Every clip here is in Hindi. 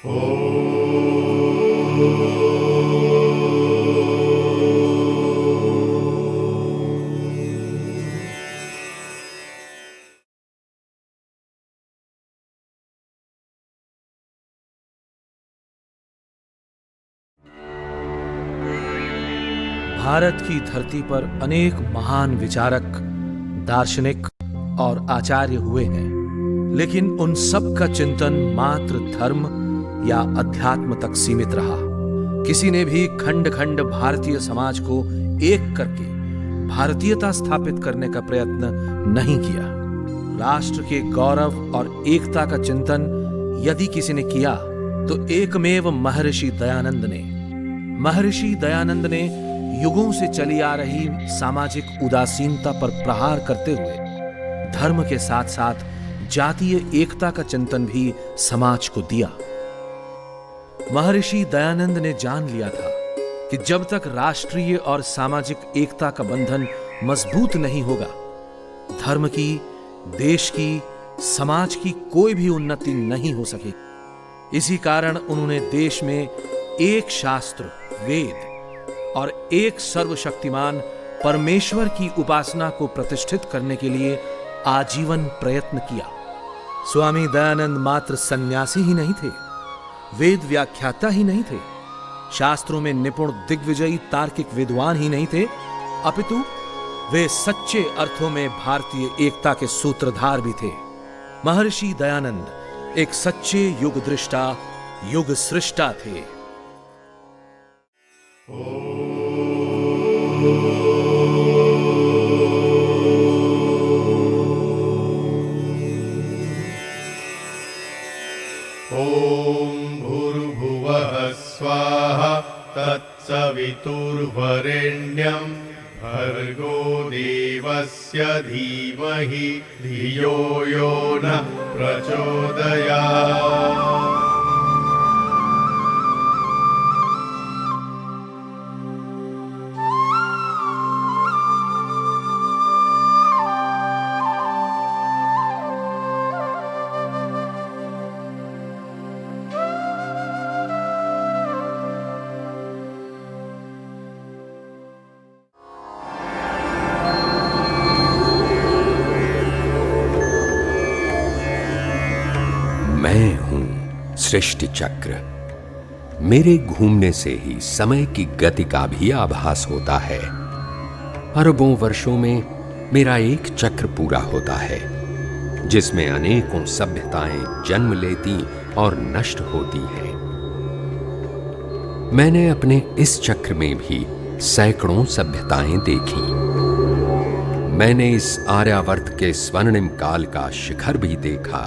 भारत की धरती पर अनेक महान विचारक, दार्शनिक और आचार्य हुए हैं, लेकिन उन सब का चिंतन मात्र धर्म या अध्यात्म तक सीमित रहा। किसी ने भी खंड खंड भारतीय समाज को एक करके भारतीयता स्थापित करने का प्रयत्न नहीं किया। राष्ट्र के गौरव और एकता का चिंतन यदि किसी ने किया तो एकमेव महर्षि दयानंद ने युगों से चली आ रही सामाजिक उदासीनता पर प्रहार करते हुए धर्म के साथ साथ जातीय एकता का चिंतन भी समाज को दिया। महर्षि दयानंद ने जान लिया था कि जब तक राष्ट्रीय और सामाजिक एकता का बंधन मजबूत नहीं होगा, धर्म की, देश की, समाज की कोई भी उन्नति नहीं हो सकेगी। इसी कारण उन्होंने देश में एक शास्त्र, वेद और एक सर्वशक्तिमान परमेश्वर की उपासना को प्रतिष्ठित करने के लिए आजीवन प्रयत्न किया। स्वामी दयानंद मात्र सन्यासी ही नहीं थे, वेद व्याख्याता ही नहीं थे, शास्त्रों में निपुण दिग्विजयी तार्किक विद्वान ही नहीं थे, अपितु वे सच्चे अर्थों में भारतीय एकता के सूत्रधार भी थे। महर्षि दयानंद एक सच्चे युग दृष्टा, युग सृष्टा थे। स्वाहा तत्सवितुर्वरेण्यं भर्गो देवस्य धीमहि धियो यो नः प्रचोदयात्। मैं हूं सृष्टि चक्र। मेरे घूमने से ही समय की गति का भी आभास होता है। अरबों वर्षों में मेरा एक चक्र पूरा होता है, जिसमें अनेकों सभ्यताएं जन्म लेती और नष्ट होती हैं। मैंने अपने इस चक्र में भी सैकड़ों सभ्यताएं देखी। मैंने इस आर्यावर्त के स्वर्णिम काल का शिखर भी देखा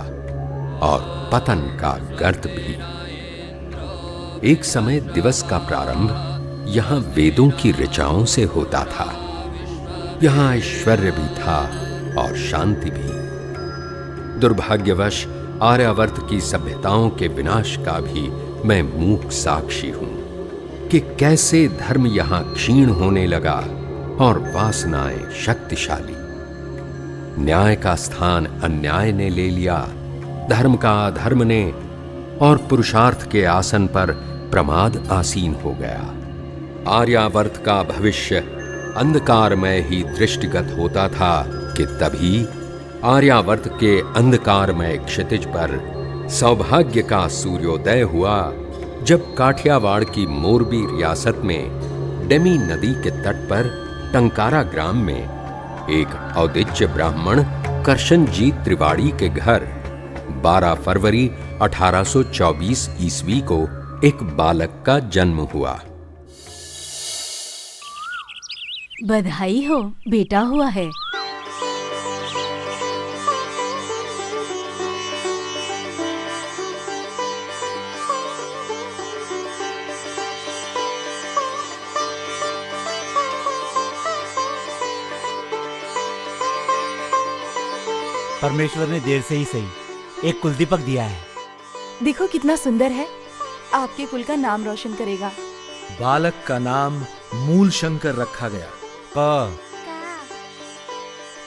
और पतन का गर्त भी। एक समय दिवस का प्रारंभ यहां वेदों की ऋचाओं से होता था। यहां ऐश्वर्य भी था और शांति भी। दुर्भाग्यवश आर्यावर्त की सभ्यताओं के विनाश का भी मैं मूक साक्षी हूं कि कैसे धर्म यहां क्षीण होने लगा और वासनाएं शक्तिशाली। न्याय का स्थान अन्याय ने ले लिया, धर्म का अधर्म ने, और पुरुषार्थ के आसन पर प्रमाद आसीन हो गया। आर्यावर्त का भविष्य अंधकारमय ही दृष्टिगत होता था कि तभी आर्यावर्त के अंधकारमय क्षितिज पर सौभाग्य का सूर्योदय हुआ, जब काठियावाड़ की मोरबी रियासत में डेमी नदी के तट पर टंकारा ग्राम में एक औदिच्य ब्राह्मण करशनजीत त्रिवाड़ी के घर 12 फरवरी 1824 ईस्वी को एक बालक का जन्म हुआ। बधाई हो, बेटा हुआ है। परमेश्वर ने देर से ही सही एक कुलदीपक दिया है। देखो कितना सुंदर है, आपके कुल का नाम रोशन करेगा। बालक का नाम मूलशंकर रखा गया।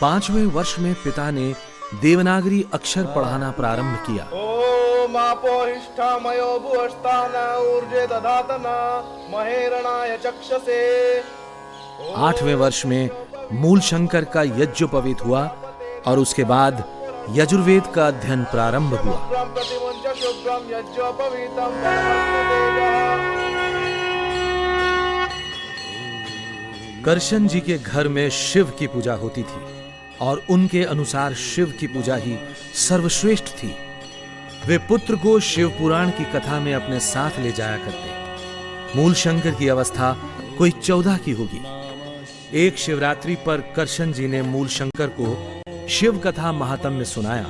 5वें वर्ष में पिता ने देवनागरी अक्षर पढ़ाना प्रारंभ किया। मापोहिष्ठामयो भुवस्तान ऊर्जे दधातन महेरणाय चक्षसे। 8वें वर्ष में मूल शंकर का यज्ञोपवीत हुआ और उसके बाद यजुर्वेद का अध्ययन प्रारंभ हुआ। करशन जी के घर में शिव की पूजा होती थी और उनके अनुसार शिव की पूजा ही सर्वश्रेष्ठ थी। वे पुत्र को शिव पुराण की कथा में अपने साथ ले जाया करते। मूल शंकर की अवस्था कोई 14 की होगी। एक शिवरात्रि पर करशन जी ने मूल शंकर को शिव कथा महात्म्य सुनाया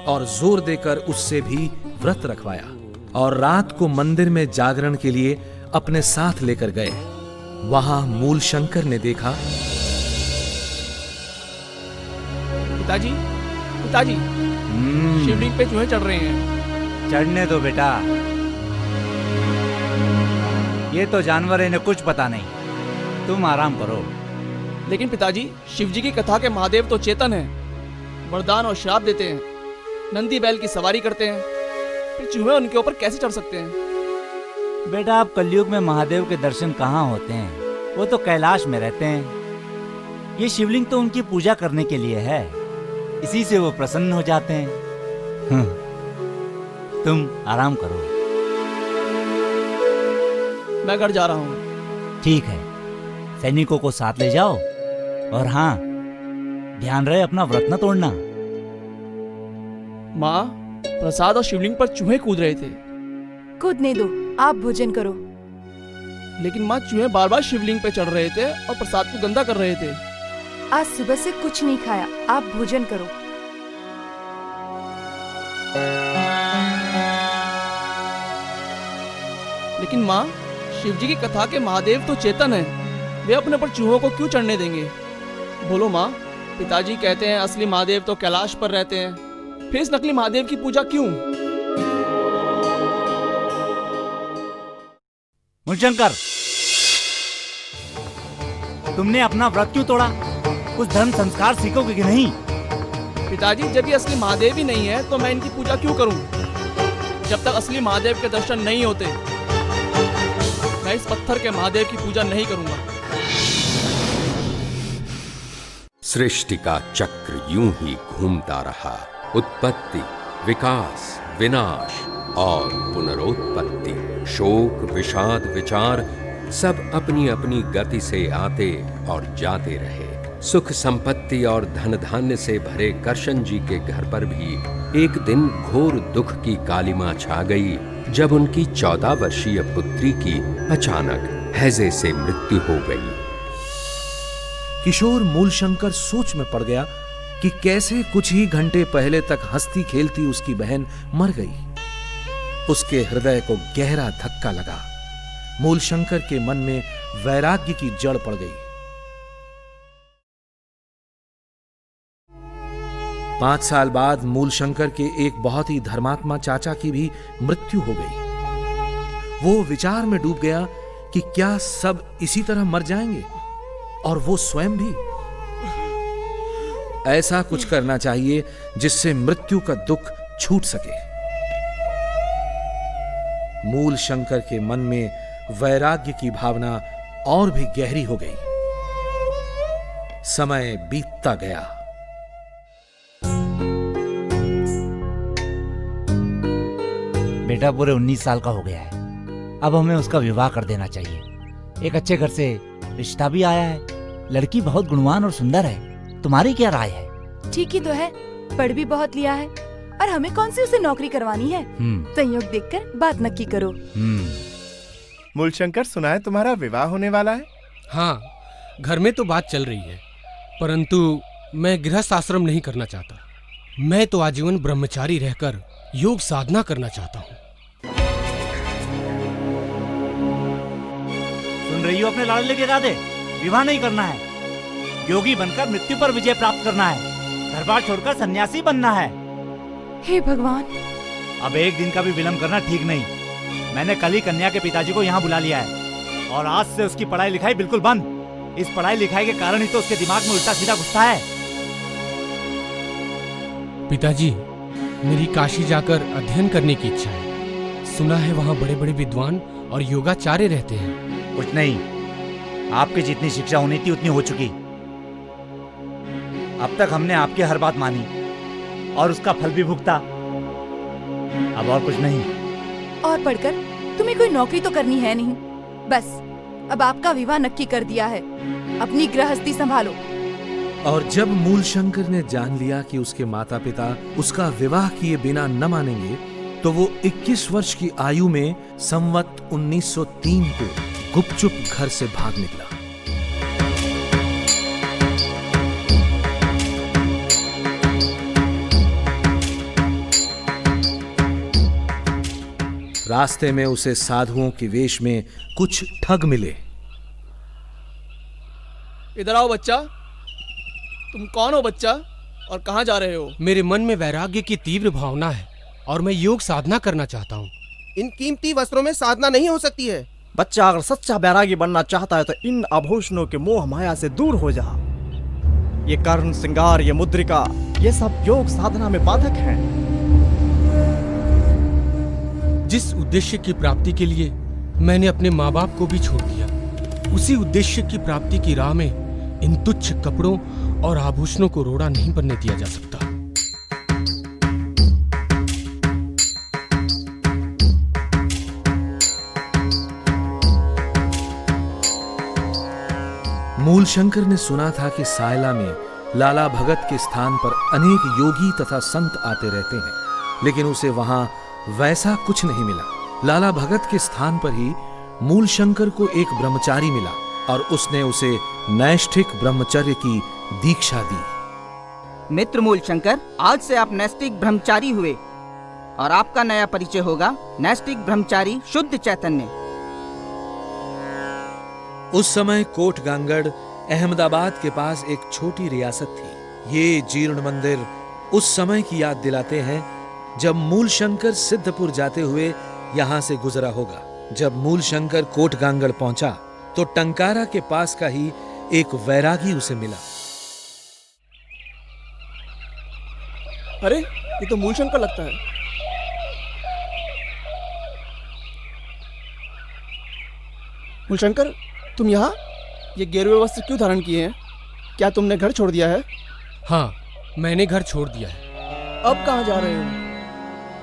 और जोर देकर उससे भी व्रत रखवाया और रात को मंदिर में जागरण के लिए अपने साथ लेकर गए। वहां मूल शंकर ने देखा, पिताजी, पिताजी, शिवलिंग पे चूहे चढ़ रहे हैं। चढ़ने दो बेटा, ये तो जानवर है, इन्हें कुछ पता नहीं। तुम आराम करो। लेकिन पिताजी, शिवजी की कथा के महादेव तो चेतन है, वरदान और श्राप देते हैं, नंदी बैल की सवारी करते हैं, फिर चूहे उनके ऊपर कैसे चढ़ सकते हैं? बेटा, आप कलयुग में महादेव के दर्शन कहाँ होते हैं? वो तो कैलाश में रहते हैं। ये शिवलिंग तो उनकी पूजा करने के लिए है, इसी से वो प्रसन्न हो जाते हैं। तुम आराम करो। मैं घर जा रहा हूँ। ठीक है, सैनिकों को साथ ले जाओ और हाँ, ध्यान रहे अपना व्रत न तोड़ना। माँ, प्रसाद और शिवलिंग पर चूहे कूद रहे थे। कूदने दो, आप भोजन करो। लेकिन माँ, चूहे बार बार शिवलिंग पे चढ़ रहे थे और प्रसाद को गंदा कर रहे थे। आज सुबह से कुछ नहीं खाया, आप भोजन करो। लेकिन माँ, शिवजी की कथा के महादेव तो चेतन है, वे अपने पर चूहों को क्यों चढ़ने देंगे? बोलो माँ, पिताजी कहते हैं असली महादेव तो कैलाश पर रहते हैं, फिर इस नकली महादेव की पूजा क्यों? मूलशंकर, तुमने अपना व्रत क्यों तोड़ा? कुछ धर्म संस्कार सीखोगे कि नहीं? पिताजी, जब ये असली महादेव ही नहीं है तो मैं इनकी पूजा क्यों करूं? जब तक असली महादेव के दर्शन नहीं होते, मैं इस पत्थर के महादेव की पूजा नहीं करूंगा। सृष्टि का चक्र यूं ही घूमता रहा। उत्पत्ति, विकास, विनाश और पुनरोत्पत्ति, शोक, विषाद, विचार सब अपनी अपनी गति से आते और जाते रहे। सुख संपत्ति और धन धान्य से भरे करशन जी के घर पर भी एक दिन घोर दुख की कालिमा छा गई, जब उनकी 14 वर्षीय पुत्री की अचानक हैजे से मृत्यु हो गई। किशोर मूलशंकर सोच में पड़ गया कि कैसे कुछ ही घंटे पहले तक हंसती खेलती उसकी बहन मर गई। उसके हृदय को गहरा धक्का लगा। मूलशंकर के मन में वैराग्य की जड़ पड़ गई। 5 साल बाद मूलशंकर के एक बहुत ही धर्मात्मा चाचा की भी मृत्यु हो गई। वो विचार में डूब गया कि क्या सब इसी तरह मर जाएंगे और वो स्वयं भी। ऐसा कुछ करना चाहिए जिससे मृत्यु का दुख छूट सके। मूलशंकर के मन में वैराग्य की भावना और भी गहरी हो गई। समय बीतता गया। बेटा पूरे 19 साल का हो गया है। अब हमें उसका विवाह कर देना चाहिए। एक अच्छे घर से रिश्ता भी आया है। लड़की बहुत गुणवान और सुंदर है। तुम्हारी क्या राय है? ठीक ही तो है, पढ़ भी बहुत लिया है और हमें कौन सी उसे नौकरी करवानी है। संयोग देखकर बात नक्की करो। मूलशंकर, सुना है तुम्हारा विवाह होने वाला है? हाँ, घर में तो बात चल रही है, परंतु मैं गृहस्थ आश्रम नहीं करना चाहता। मैं तो आजीवन ब्रह्मचारी रहकर योग साधना करना चाहता हूँ। सुन रही हो अपने लाडले के इरादे? विवाह नहीं करना है, योगी बनकर मृत्यु पर विजय प्राप्त करना है, घर बार छोड़कर सन्यासी बनना है। हे भगवान! अब एक दिन का भी विलंब करना ठीक नहीं। मैंने कल ही कन्या के पिताजी को यहाँ बुला लिया है और आज से उसकी पढ़ाई लिखाई बिल्कुल बंद। इस पढ़ाई लिखाई के कारण ही तो उसके दिमाग में उल्टा सीधा घुसता है। पिताजी, मेरी काशी जाकर अध्ययन करने की इच्छा है। सुना है वहाँ बड़े बड़े विद्वान और योगाचार्य रहते हैं। कुछ नहीं, आपकी जितनी शिक्षा होनी थी उतनी हो चुकी। अब तक हमने आपकी हर बात मानी और उसका फल भी भुगता। अब और कुछ नहीं। और पढ़कर तुम्हें कोई नौकरी तो करनी है नहीं। बस अब आपका विवाह नक्की कर दिया है। अपनी गृहस्थी संभालो। और जब मूलशंकर ने जान लिया कि उसके माता पिता उसका विवाह किए बिना न मानेंगे, तो वो 21 वर्ष की आयु में संवत 1903 को गुपचुप घर से भाग निकला। रास्ते में उसे साधुओं के वेश में कुछ ठग मिले। इधर आओ बच्चा। तुम कौन हो बच्चा, और कहाँ जा रहे हो? मेरे मन में वैराग्य की तीव्र भावना है और मैं योग साधना करना चाहता हूँ। इन कीमती वस्त्रों में साधना नहीं हो सकती है। बच्चा अगर सच्चा बैरागी बनना चाहता है तो इन आभूषणों के मोह माया से दूर हो जा। ये कर्ण श्रृंगार, ये मुद्रिका, ये सब योग साधना में बाधक हैं। जिस उद्देश्य की प्राप्ति के लिए मैंने अपने माँ बाप को भी छोड़ दिया, उसी उद्देश्य की प्राप्ति की राह में इन तुच्छ कपड़ों और आभूषणों को रोड़ा नहीं बनने दिया जा सकता। मूलशंकर ने सुना था कि सायला में लाला भगत के स्थान पर अनेक योगी तथा संत आते रहते हैं, लेकिन उसे वहां वैसा कुछ नहीं मिला। लाला भगत के स्थान पर ही मूलशंकर को एक ब्रह्मचारी मिला और उसने उसे नैष्ठिक ब्रह्मचर्य की दीक्षा दी। मित्र मूलशंकर, आज से आप नैष्ठिक ब्रह्मचारी हुए और आपका नया परिचय होगा नैष्ठिक ब्रह्मचारी शुद्ध चैतन्य। उस समय कोटगांगड़ अहमदाबाद के पास एक छोटी रियासत थी। ये जीर्ण मंदिर उस समय की याद दिलाते हैं जब मूलशंकर सिद्धपुर जाते हुए यहां से गुजरा होगा। जब मूलशंकर कोटगांगड़ पहुंचा तो टंकारा के पास का ही एक वैरागी उसे मिला। अरे ये तो मूलशंकर लगता है। मूलशंकर, तुम यहाँ ये गेरुए वस्त्र क्यों धारण किए हैं? क्या तुमने घर छोड़ दिया है? हाँ, मैंने घर छोड़ दिया है। अब कहाँ जा रहे हो?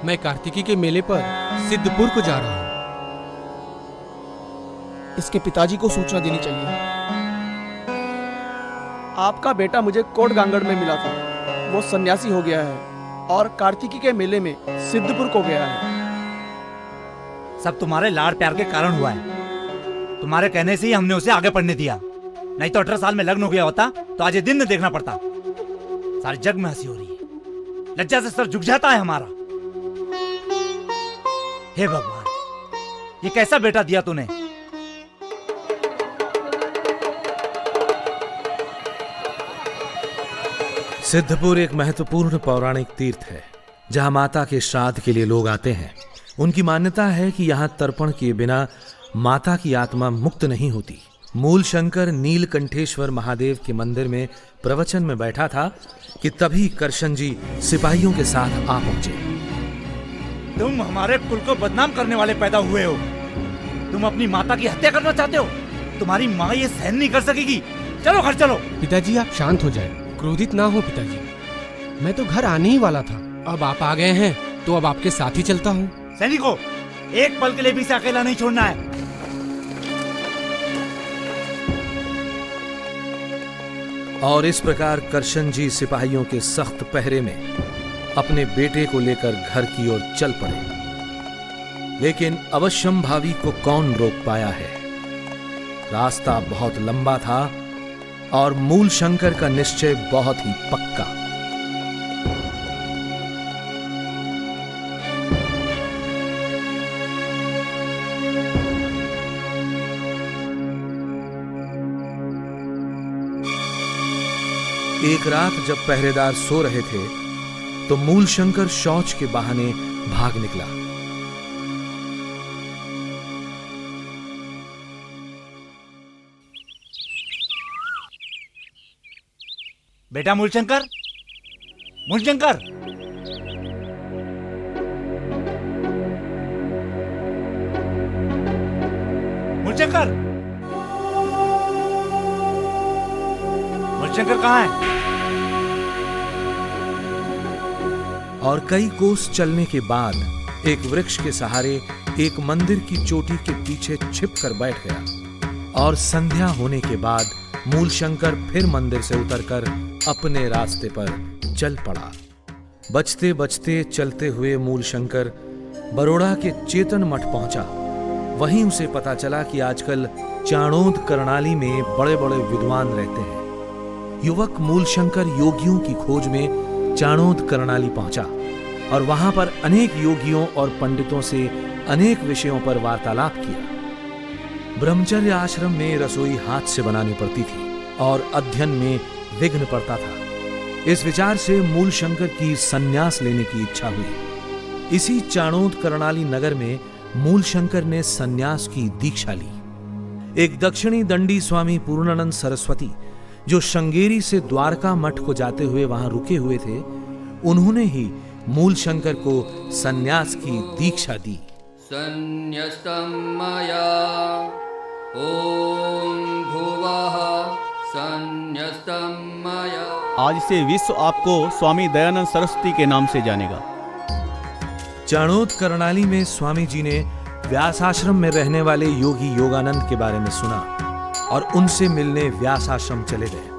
मैं कार्तिकी के मेले पर सिद्धपुर को जा रहा हूँ। इसके पिताजी को सूचना देनी चाहिए। आपका बेटा मुझे कोटगांगड़ में मिला था। वो सन्यासी हो गया है और कार्तिकी के मेले में सिद्धपुर को गया है। सब तुम्हारे लाड़ प्यार के कारण हुआ है। तुम्हारे कहने से ही हमने उसे आगे पढ़ने दिया, नहीं तो 18 साल में लग्न हो गया होता तो आज ये दिन न देखना पड़ता। सारे जग में हंसी हो रही है, लज्जा से सर झुक जाता है हमारा। हे भगवान, ये कैसा बेटा दिया तूने। सिद्धपुर एक महत्वपूर्ण पौराणिक तीर्थ है जहां माता के श्राद्ध के लिए लोग आते हैं। उनकी मान्यता है कि यहां तर्पण किए बिना माता की आत्मा मुक्त नहीं होती। मूलशंकर नीलकंठेश्वर महादेव के मंदिर में प्रवचन में बैठा था कि तभी करशन जी सिपाहियों के साथ आ पहुंचे। तुम हमारे कुल को बदनाम करने वाले पैदा हुए हो। तुम अपनी माता की हत्या करना चाहते हो। तुम्हारी माँ ये सहन नहीं कर सकेगी। चलो घर चलो। पिताजी आप शांत हो जाएं, क्रोधित ना हो पिताजी। मैं तो घर आने ही वाला था, अब आप आ गए हैं तो अब आपके साथ ही चलता हूँ। सैनिकों, एक पल के लिए भी इसे अकेला नहीं छोड़ना है। और इस प्रकार करशन जी सिपाहियों के सख्त पहरे में अपने बेटे को लेकर घर की ओर चल पड़े। लेकिन अवश्यंभावी को कौन रोक पाया है। रास्ता बहुत लंबा था और मूलशंकर का निश्चय बहुत ही पक्का। एक रात जब पहरेदार सो रहे थे तो मूलशंकर शौच के बहाने भाग निकला। बेटा मूलशंकर, मूलशंकर, मूलशंकर! मूलशंकर कहाँ है? और कई कोस चलने के बाद एक वृक्ष के सहारे एक मंदिर की चोटी के पीछे छिपकर बैठ गया। और संध्या होने के बाद मूलशंकर फिर मंदिर से उतरकर अपने रास्ते पर चल पड़ा। बचते बचते चलते हुए मूलशंकर बरोड़ा के चेतन मठ पहुंचा। वहीं उसे पता चला कि आजकल चाणोद करनाली में बड़े बड़े विद्वान रहते हैं। युवक मूलशंकर योगियों की खोज में चाणोद करनाली पहुंचा और वहां पर अनेक योगियों और पंडितों से अनेक विषयों पर वार्तालाप किया। ब्रह्मचर्य आश्रम में रसोई हाथ से बनानी पड़ती थी और अध्ययन में विघ्न पड़ता था। इस विचार से मूलशंकर की संन्यास लेने की इच्छा हुई। इसी चाणोद करनाली नगर में मूलशंकर ने संन्यास की दीक्षा ली। एक दक्षिणी दंडी स्वामी पूर्णानंद सरस्वती जो श्रृंगेरी से द्वारका मठ को जाते हुए वहां रुके हुए थे, उन्होंने ही मूलशंकर को संन्यास की दीक्षा दी। संन्यस्तं मया ओम भुवः संन्यस्तं मया। आज से विश्व आपको स्वामी दयानंद सरस्वती के नाम से जानेगा। चाणोद करनाली में स्वामी जी ने व्यास आश्रम में रहने वाले योगी योगानंद के बारे में सुना और उनसे मिलने व्यास आश्रम चले गए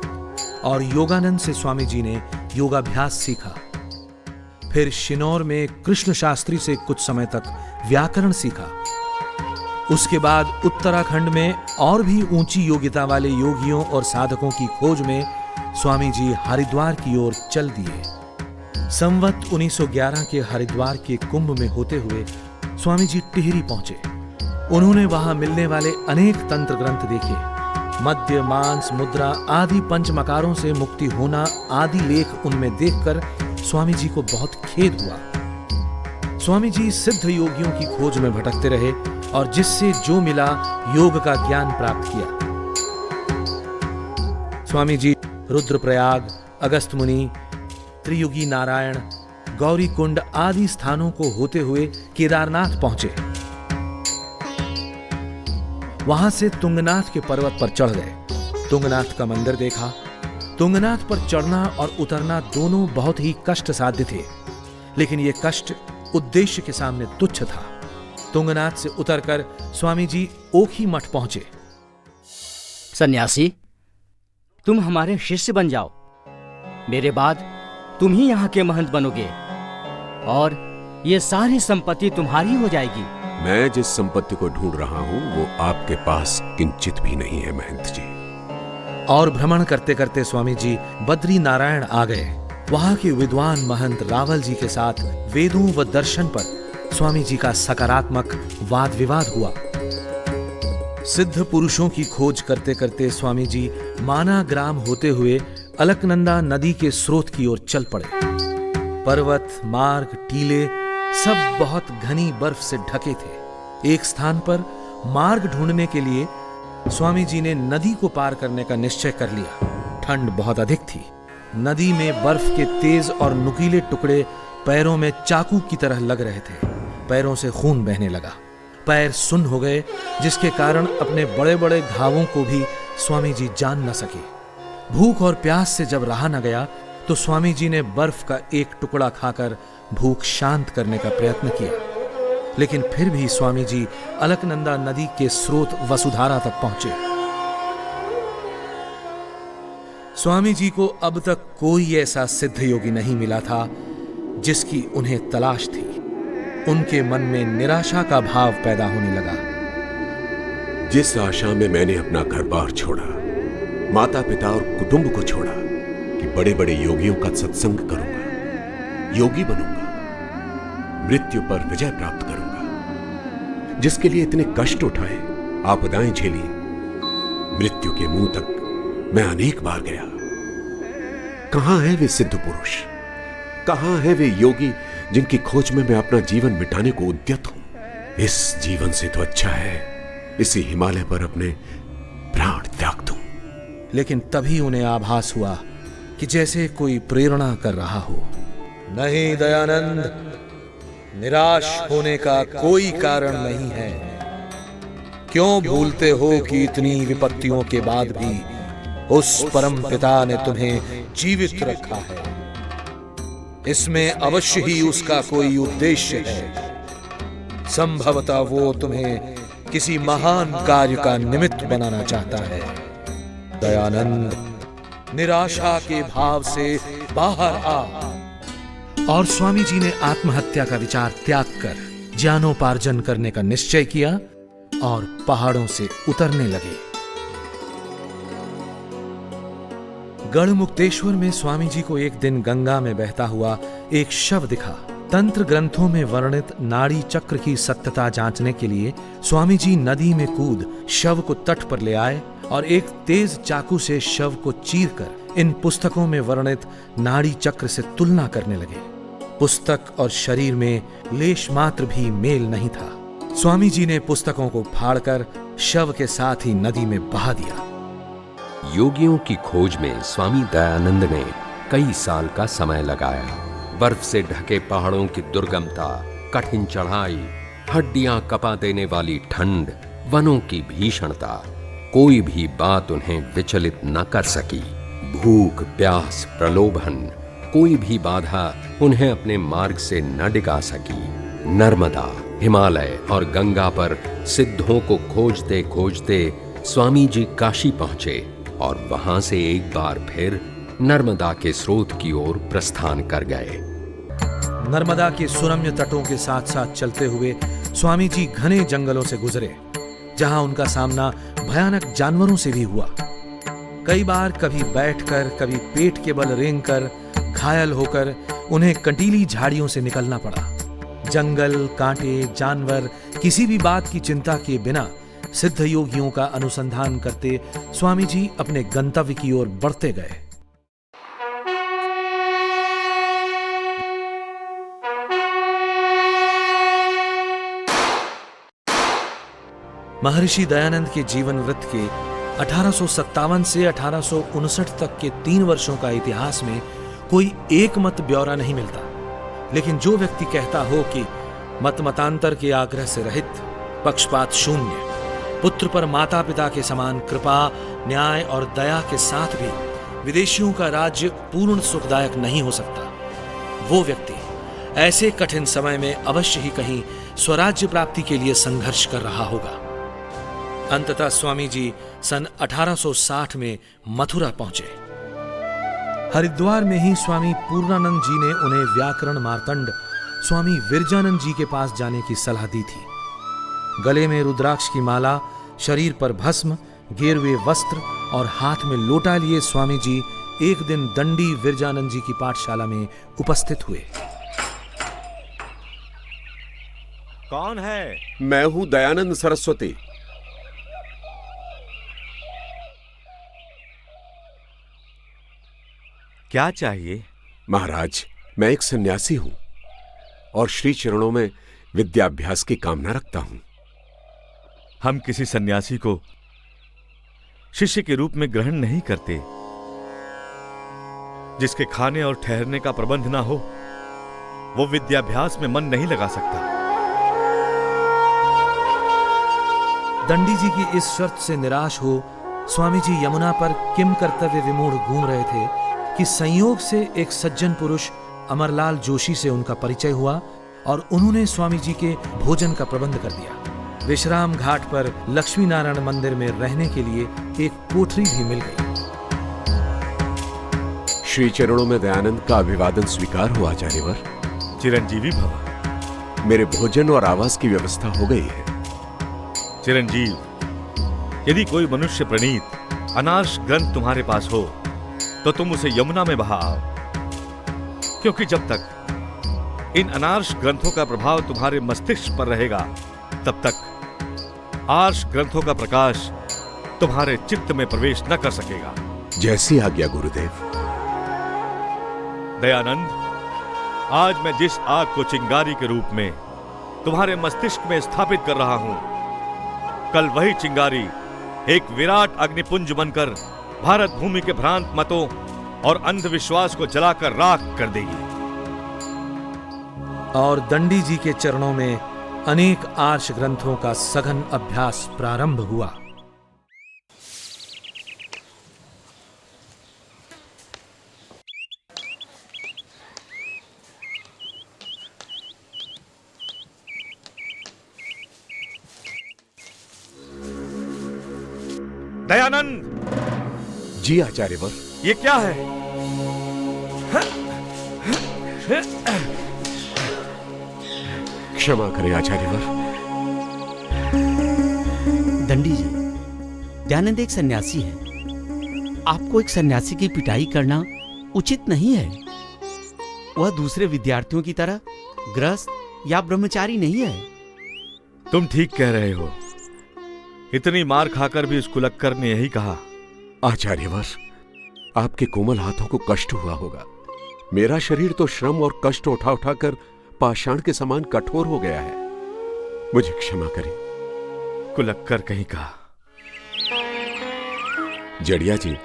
और योगानंद से स्वामी जी ने योगाभ्यास सीखा। फिर शिनौर में कृष्ण शास्त्री से कुछ समय तक व्याकरण सीखा। उसके बाद उत्तराखंड में और भी ऊंची योग्यता वाले योगियों और साधकों की खोज में स्वामी जी हरिद्वार की ओर चल दिए। संवत 1911 के हरिद्वार के कुंभ में होते हुए स्वामी जी टिहरी पहुंचे। उन्होंने वहां मिलने वाले अनेक तंत्र ग्रंथ देखे। मद्य, मांस, मुद्रा आदि पंचमकारों से मुक्ति होना आदि लेख उनमें देखकर स्वामी जी को बहुत खेद हुआ। स्वामी जी सिद्ध योगियों की खोज में भटकते रहे और जिससे जो मिला योग का ज्ञान प्राप्त किया। स्वामी जी रुद्रप्रयाग, अगस्त मुनि, त्रियुगी नारायण, गौरी कुंड आदि स्थानों को होते हुए केदारनाथ पहुंचे। वहां से तुंगनाथ के पर्वत पर चढ़ गए। तुंगनाथ का मंदिर देखा। तुंगनाथ पर चढ़ना और उतरना दोनों बहुत ही कष्ट साध्य थे, लेकिन यह कष्ट उद्देश्य के सामने तुच्छ था। तुंगनाथ से उतरकर स्वामी जी ओखी मठ पहुंचे। सन्यासी, तुम हमारे शिष्य बन जाओ। मेरे बाद तुम ही यहाँ के महंत बनोगे और ये सारी संपत्ति तुम्हारी हो जाएगी। मैं जिस संपत्ति को ढूंढ रहा हूँ वो आपके पास किंचित भी नहीं है महंत जी। और भ्रमण करते करते स्वामी जी बद्री नारायण आ गए। वहां के विद्वान महंत रावल जी के साथ वेदों व दर्शन पर स्वामी जी का सकारात्मक वाद विवाद हुआ। सिद्ध पुरुषों की खोज करते करते स्वामी जी माना ग्राम होते हुए अलकनंदा नदी के स्रोत की ओर चल पड़े। पर्वत, मार्ग, टीले सब बहुत घनी बर्फ से ढके थे। एक स्थान पर मार्ग ढूंढने के लिए स्वामी जी ने नदी को पार करने का निश्चय कर लिया। ठंड बहुत अधिक थी। नदी में बर्फ के तेज और नुकीले टुकड़े पैरों में चाकू की तरह लग रहे थे। पैरों से खून बहने लगा। पैर सुन्न हो गए, जिसके कारण अपने बड़े बड़े घावों को भी स्वामी जी जान न सके। भूख और प्यास से जब रहा न गया तो स्वामी जी ने बर्फ का एक टुकड़ा खाकर भूख शांत करने का प्रयत्न किया, लेकिन फिर भी स्वामी जी अलकनंदा नदी के स्रोत वसुधारा तक पहुंचे। स्वामी जी को अब तक कोई ऐसा सिद्ध योगी नहीं मिला था जिसकी उन्हें तलाश थी। उनके मन में निराशा का भाव पैदा होने लगा। जिस आशा में मैंने अपना घर बार छोड़ा, माता पिता और कुटुंब को छोड़ा कि बड़े बड़े योगियों का सत्संग करूंगा, योगी बनूंगा, मृत्यु पर विजय प्राप्त करूंगा, जिसके लिए इतने कष्ट उठाए, आपदाएं झेली, मृत्यु के मुंह तक मैं अनेक बार गया। कहां है वे सिद्ध पुरुष? कहां है वे योगी जिनकी खोज में मैं अपना जीवन मिटाने को उद्यत हूं? इस जीवन से तो अच्छा है इसी हिमालय पर अपने प्राण त्याग दूं। लेकिन तभी उन्हें आभास हुआ कि जैसे कोई प्रेरणा कर रहा हो। नहीं दयानंद, निराश होने का कोई कारण नहीं है। क्यों भूलते हो कि इतनी विपत्तियों के बाद भी उस परम पिता ने तुम्हें जीवित रखा है? इसमें अवश्य ही उसका कोई उद्देश्य है। संभवतः वो तुम्हें किसी महान कार्य का निमित्त बनाना चाहता है। दयानंद, निराशा के भाव से बाहर आ। और स्वामी जी ने आत्महत्या का विचार त्याग कर ज्ञानोपार्जन करने का निश्चय किया और पहाड़ों से उतरने लगे। गढ़मुक्तेश्वर में स्वामी जी को एक दिन गंगा में बहता हुआ एक शव दिखा। तंत्र ग्रंथों में वर्णित नाड़ी चक्र की सत्यता जांचने के लिए स्वामी जी नदी में कूद शव को तट पर ले आए और एक तेज चाकू से शव को चीरकर इन पुस्तकों में वर्णित नाड़ी चक्र से तुलना करने लगे। पुस्तक और शरीर में लेश मात्र भी मेल नहीं था। स्वामी जी ने पुस्तकों को फाड़कर शव के साथ ही नदी में बहा दिया। योगियों की खोज में स्वामी दयानंद ने कई साल का समय लगाया। बर्फ से ढके पहाड़ों की दुर्गमता, कठिन चढ़ाई, हड्डियां कपा देने वाली ठंड, वनों की भीषणता, कोई भी बात उन्हें विचलित न कर सकी। भूख, प्यास, प्रलोभन, कोई भी बाधा उन्हें अपने मार्ग से न डिगा सकी। नर्मदा, हिमालय और गंगा पर सिद्धों को खोजते खोजते स्वामी जी काशी पहुंचे और वहां से एक बार फिर नर्मदा के स्रोत की ओर प्रस्थान कर गए। नर्मदा के सुरम्य तटों के साथ साथ चलते हुए स्वामी जी घने जंगलों से गुजरे, जहां उनका सामना भयानक जानवरों से भी हुआ। कई बार कभी बैठकर, कभी पेट के बल रेंगकर, घायल होकर उन्हें कंटीली झाड़ियों से निकलना पड़ा। जंगल, कांटे, जानवर, किसी भी बात की चिंता किए बिना सिद्ध योगियों का अनुसंधान करते स्वामी जी अपने गंतव्य की ओर बढ़ते गए। महर्षि दयानंद के जीवन वृत्त के 1857 से 1859 तक के 3 वर्षों का इतिहास में कोई एक मत ब्यौरा नहीं मिलता, लेकिन जो व्यक्ति कहता हो कि मतांतर के आग्रह से रहित, पक्षपात शून्य, पुत्र पर माता पिता के समान कृपा, न्याय और दया के साथ भी विदेशियों का राज्य पूर्ण सुखदायक नहीं हो सकता, वो व्यक्ति ऐसे कठिन समय में अवश्य ही कहीं स्वराज्य प्राप्ति के लिए संघर्ष कर रहा होगा। अंततः स्वामी जी सन 1860 में मथुरा पहुंचे। हरिद्वार में ही स्वामी पूर्णानंद जी ने उन्हें व्याकरण मार्तंड स्वामी विरजानंद जी के पास जाने की सलाह दी थी। गले में रुद्राक्ष की माला, शरीर पर भस्म, गेरुए वस्त्र और हाथ में लोटा लिए स्वामी जी एक दिन दंडी विरजानंद जी की पाठशाला में उपस्थित हुए। कौन है? मैं हूं दयानंद सरस्वती। क्या चाहिए? महाराज, मैं एक सन्यासी हूं और श्री चरणों में विद्याभ्यास की कामना रखता हूं। हम किसी सन्यासी को शिष्य के रूप में ग्रहण नहीं करते। जिसके खाने और ठहरने का प्रबंध ना हो, वो विद्याभ्यास में मन नहीं लगा सकता। दंडी जी की इस शर्त से निराश हो स्वामी जी यमुना पर किम कर्तव्य विमूढ़ घूम रहे थे कि संयोग से एक सज्जन पुरुष अमरलाल जोशी से उनका परिचय हुआ और उन्होंने स्वामी जी के भोजन का प्रबंध कर दिया। विश्राम घाट पर लक्ष्मी नारायण मंदिर में रहने के लिए एक कोठरी भी मिल गई। श्री चरणों में दयानंद का अभिवादन स्वीकार हुआ आचार्यवर। चिरंजीवी भव। मेरे भोजन और आवास की व्यवस्था हो गई है। चिरंजीव, यदि कोई मनुष्य प्रणीत अनार्ष ग्रंथ तुम्हारे पास हो तो तुम उसे यमुना में बहा आओ, क्योंकि जब तक इन अनार्ष ग्रंथों का प्रभाव तुम्हारे मस्तिष्क पर रहेगा, तब तक आर्ष ग्रंथों का प्रकाश तुम्हारे चित्त में प्रवेश न कर सकेगा। जैसी आज्ञा गुरुदेव। दयानंद, आज मैं जिस आग को चिंगारी के रूप में तुम्हारे मस्तिष्क में स्थापित कर रहा हूं, कल वही चिंगारी एक विराट अग्निपुंज बनकर भारत भूमि के भ्रांत मतों और अंधविश्वास को जलाकर राख कर देगी। और दंडी जी के चरणों में अनेक आर्ष ग्रंथों का सघन अभ्यास प्रारंभ हुआ। दयानंद! जी आचार्यवर। ये क्या है? क्षमा करें आचार्यवर। दंडी जी, दयानंद एक सन्यासी है। आपको एक सन्यासी की पिटाई करना उचित नहीं है। वह दूसरे विद्यार्थियों की तरह गृहस्थ या ब्रह्मचारी नहीं है। तुम ठीक कह रहे हो। इतनी मार खाकर भी उस कुलक्कर ने यही कहा। आचार्यवर, आपके कोमल हाथों को कष्ट हुआ होगा। मेरा शरीर तो श्रम और कष्ट उठा उठाकर पाषाण के समान कठोर हो गया है। मुझे क्षमा करें। कुलक्कर कहीं का। जड़िया जी,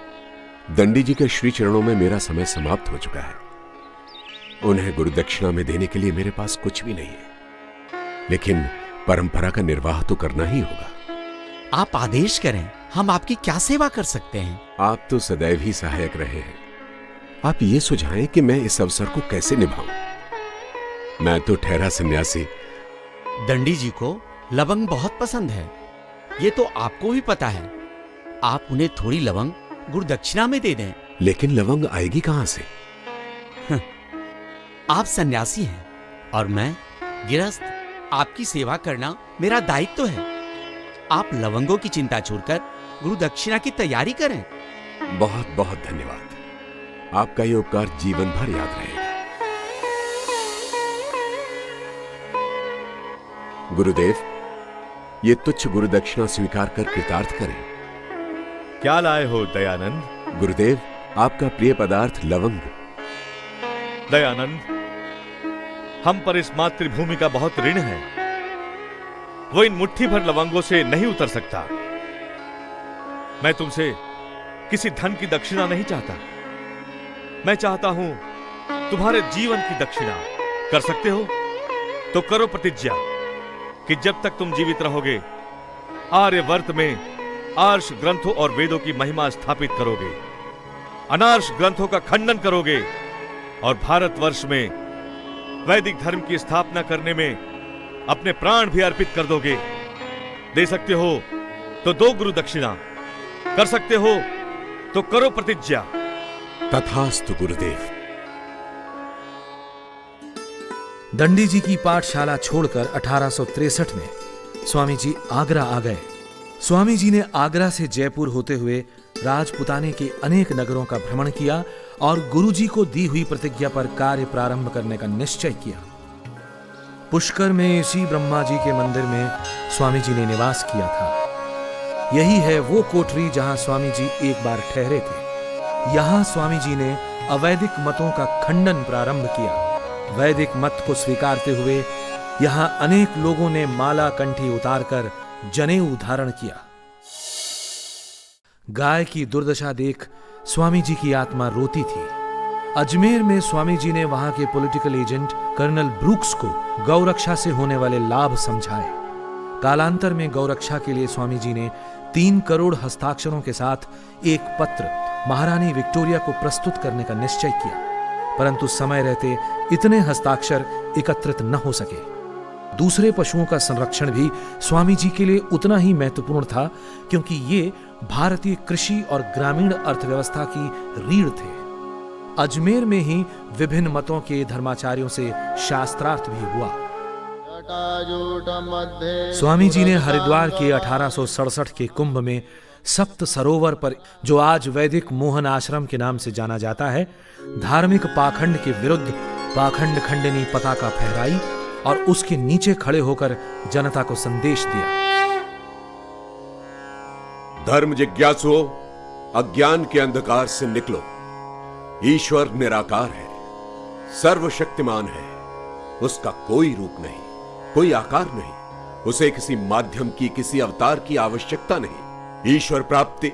दंडी जी के श्री चरणों में मेरा समय समाप्त हो चुका है। उन्हें गुरु दक्षिणा में देने के लिए मेरे पास कुछ भी नहीं है, लेकिन परंपरा का निर्वाह तो करना ही होगा। आप आदेश करें, हम आपकी क्या सेवा कर सकते हैं? आप तो सदैव ही सहायक रहे हैं। आप ये सुझाएं कि मैं इस अवसर को कैसे निभाऊं। मैं तो ठहरा सन्यासी। दंडी जी को लवंग बहुत पसंद है, ये तो आपको भी पता है। आप उन्हें थोड़ी लवंग गुरु दक्षिणा में दे दें। लेकिन लवंग आएगी कहां से? आप सन्यासी हैं और मैं गृहस्थ। आपकी सेवा करना मेरा दायित्व है। आप लवंगों की चिंता छोड़कर गुरु दक्षिणा की तैयारी करें। बहुत बहुत धन्यवाद। आपका ये उपकार जीवन भर याद रहेगा। गुरुदेव, ये तुच्छ गुरु दक्षिणा स्वीकार कर कृतार्थ करें। क्या लाए हो दयानंद? गुरुदेव, आपका प्रिय पदार्थ लवंग। दयानंद, हम पर इस मातृभूमि का बहुत ऋण है। वो इन मुट्ठी भर लवंगों से नहीं उतर सकता। मैं तुमसे किसी धन की दक्षिणा नहीं चाहता। मैं चाहता हूं तुम्हारे जीवन की दक्षिणा। कर सकते हो तो करो प्रतिज्ञा कि जब तक तुम जीवित रहोगे आर्यवर्त में आर्ष ग्रंथों और वेदों की महिमा स्थापित करोगे, अनार्ष ग्रंथों का खंडन करोगे और भारतवर्ष में वैदिक धर्म की स्थापना करने में अपने प्राण भी अर्पित कर दोगे। दे सकते हो तो दो गुरु दक्षिणा, कर सकते हो तो करो प्रतिज्ञा। तथास्तु गुरुदेव। दंडी जी की पाठशाला छोड़कर 1863 में स्वामी जी आगरा आ गए। स्वामी जी ने आगरा से जयपुर होते हुए राजपुताने के अनेक नगरों का भ्रमण किया और गुरु जी को दी हुई प्रतिज्ञा पर कार्य प्रारंभ करने का निश्चय किया। पुष्कर में इसी ब्रह्मा जी के मंदिर में स्वामी जी ने निवास किया था। यही है वो कोठरी जहां स्वामी जी एक बार ठहरे थे। यहां स्वामी जी ने अवैदिक मतों का खंडन प्रारंभ किया। वैदिक मत को स्वीकारते हुए यहां अनेक लोगों ने माला कंठी उतारकर जनेऊ धारण किया। गाय की दुर्दशा देख स्वामी जी की आत्मा रोती थी। अजमेर में स्वामी जी ने वहां के पॉलिटिकल एजेंट कर्नल ब्रूक्स को गौरक्षा से होने वाले लाभ समझाए। कालांतर में गौरक्षा के लिए स्वामी जी ने 3 करोड़ हस्ताक्षरों के साथ एक पत्र महारानी विक्टोरिया को प्रस्तुत करने का निश्चय किया, परंतु समय रहते इतने हस्ताक्षर एकत्रित न हो सके। दूसरे पशुओं का संरक्षण भी स्वामी जी के लिए उतना ही महत्वपूर्ण था, क्योंकि ये भारतीय कृषि और ग्रामीण अर्थव्यवस्था की रीढ़ थे। अजमेर में ही विभिन्न मतों के धर्माचार्यों से शास्त्रार्थ भी हुआ। स्वामी जी ने हरिद्वार के 1867 के कुंभ में सप्त सरोवर पर, जो आज वैदिक मोहन आश्रम के नाम से जाना जाता है, धार्मिक पाखंड के विरुद्ध पाखंड खंडनी पताका फहराई और उसके नीचे खड़े होकर जनता को संदेश दिया। धर्म जिज्ञासुओं, अज्ञान के अंधकार से निकलो। ईश्वर निराकार है, सर्वशक्तिमान है। उसका कोई रूप नहीं, कोई आकार नहीं। उसे किसी माध्यम की, किसी अवतार की आवश्यकता नहीं। ईश्वर प्राप्ति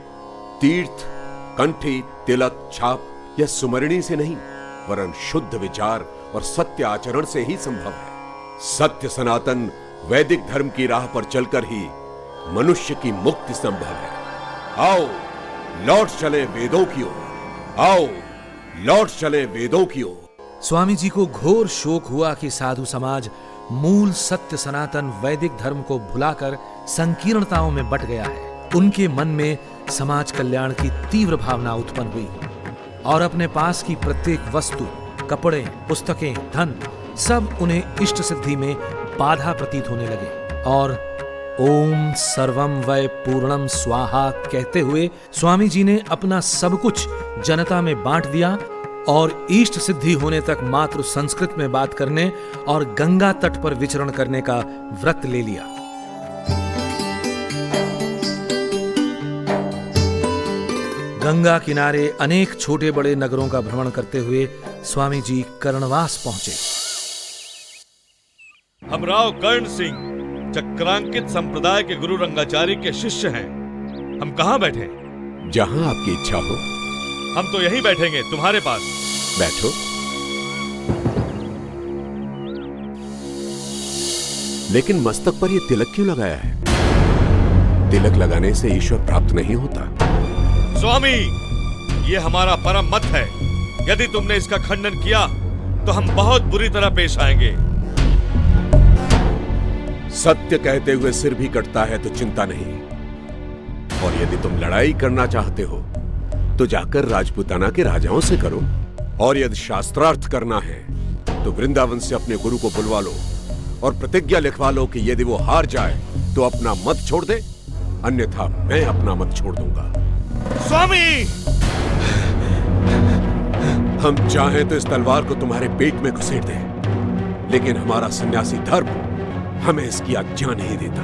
तीर्थ, कंठी, तिलक, छाप या सुमरणी से नहीं, वरन शुद्ध विचार और सत्य आचरण से ही संभव है। सत्य सनातन वैदिक धर्म की राह पर चलकर ही मनुष्य की मुक्ति संभव है। आओ लौट चले वेदों की ओर, आओ लौट चले वेदों की ओर। स्वामी जी को घोर शोक हुआ कि साधु समाज मूल सत्य सनातन वैदिक धर्म को भुलाकर संकीर्णताओं में बट गया है। उनके मन में समाज कल्याण की तीव्र भावना उत्पन्न हुई और अपने पास की प्रत्येक वस्तु, कपड़े, पुस्तकें, धन सब उन्हें इष्ट सिद्धि में बाधा प्रतीत होने लगे और ओम सर्वम वै पूर्णम स्वाहा कहते हुए स्वामी जी ने अपना सब कुछ जनता में बांट दिया और इष्ट सिद्धि होने तक मात्र संस्कृत में बात करने और गंगा तट पर विचरण करने का व्रत ले लिया। गंगा किनारे अनेक छोटे बड़े नगरों का भ्रमण करते हुए स्वामी जी कर्णवास पहुंचे। हम राव कर्ण सिंह चक्रांकित संप्रदाय के गुरु रंगाचार्य के शिष्य हैं। हम कहाँ बैठे? जहां आपकी इच्छा हो। हम तो यहीं बैठेंगे तुम्हारे पास। बैठो। लेकिन मस्तक पर यह तिलक क्यों लगाया है? तिलक लगाने से ईश्वर प्राप्त नहीं होता। स्वामी, ये हमारा परम मत है। यदि तुमने इसका खंडन किया तो हम बहुत बुरी तरह पेश आएंगे। सत्य कहते हुए सिर भी कटता है तो चिंता नहीं। और यदि तुम लड़ाई करना चाहते हो तो जाकर राजपूताना के राजाओं से करो। और यदि शास्त्रार्थ करना है तो वृंदावन से अपने गुरु को बुलवा लो और प्रतिज्ञा लिखवा लो कि यदि वो हार जाए तो अपना मत छोड़ दे, अन्यथा मैं अपना मत छोड़ दूंगा। स्वामी, हम चाहें तो इस तलवार को तुम्हारे पेट में घुसेड़ दें, लेकिन हमारा सन्यासी धर्म हमें इसकी आज्ञा नहीं देता।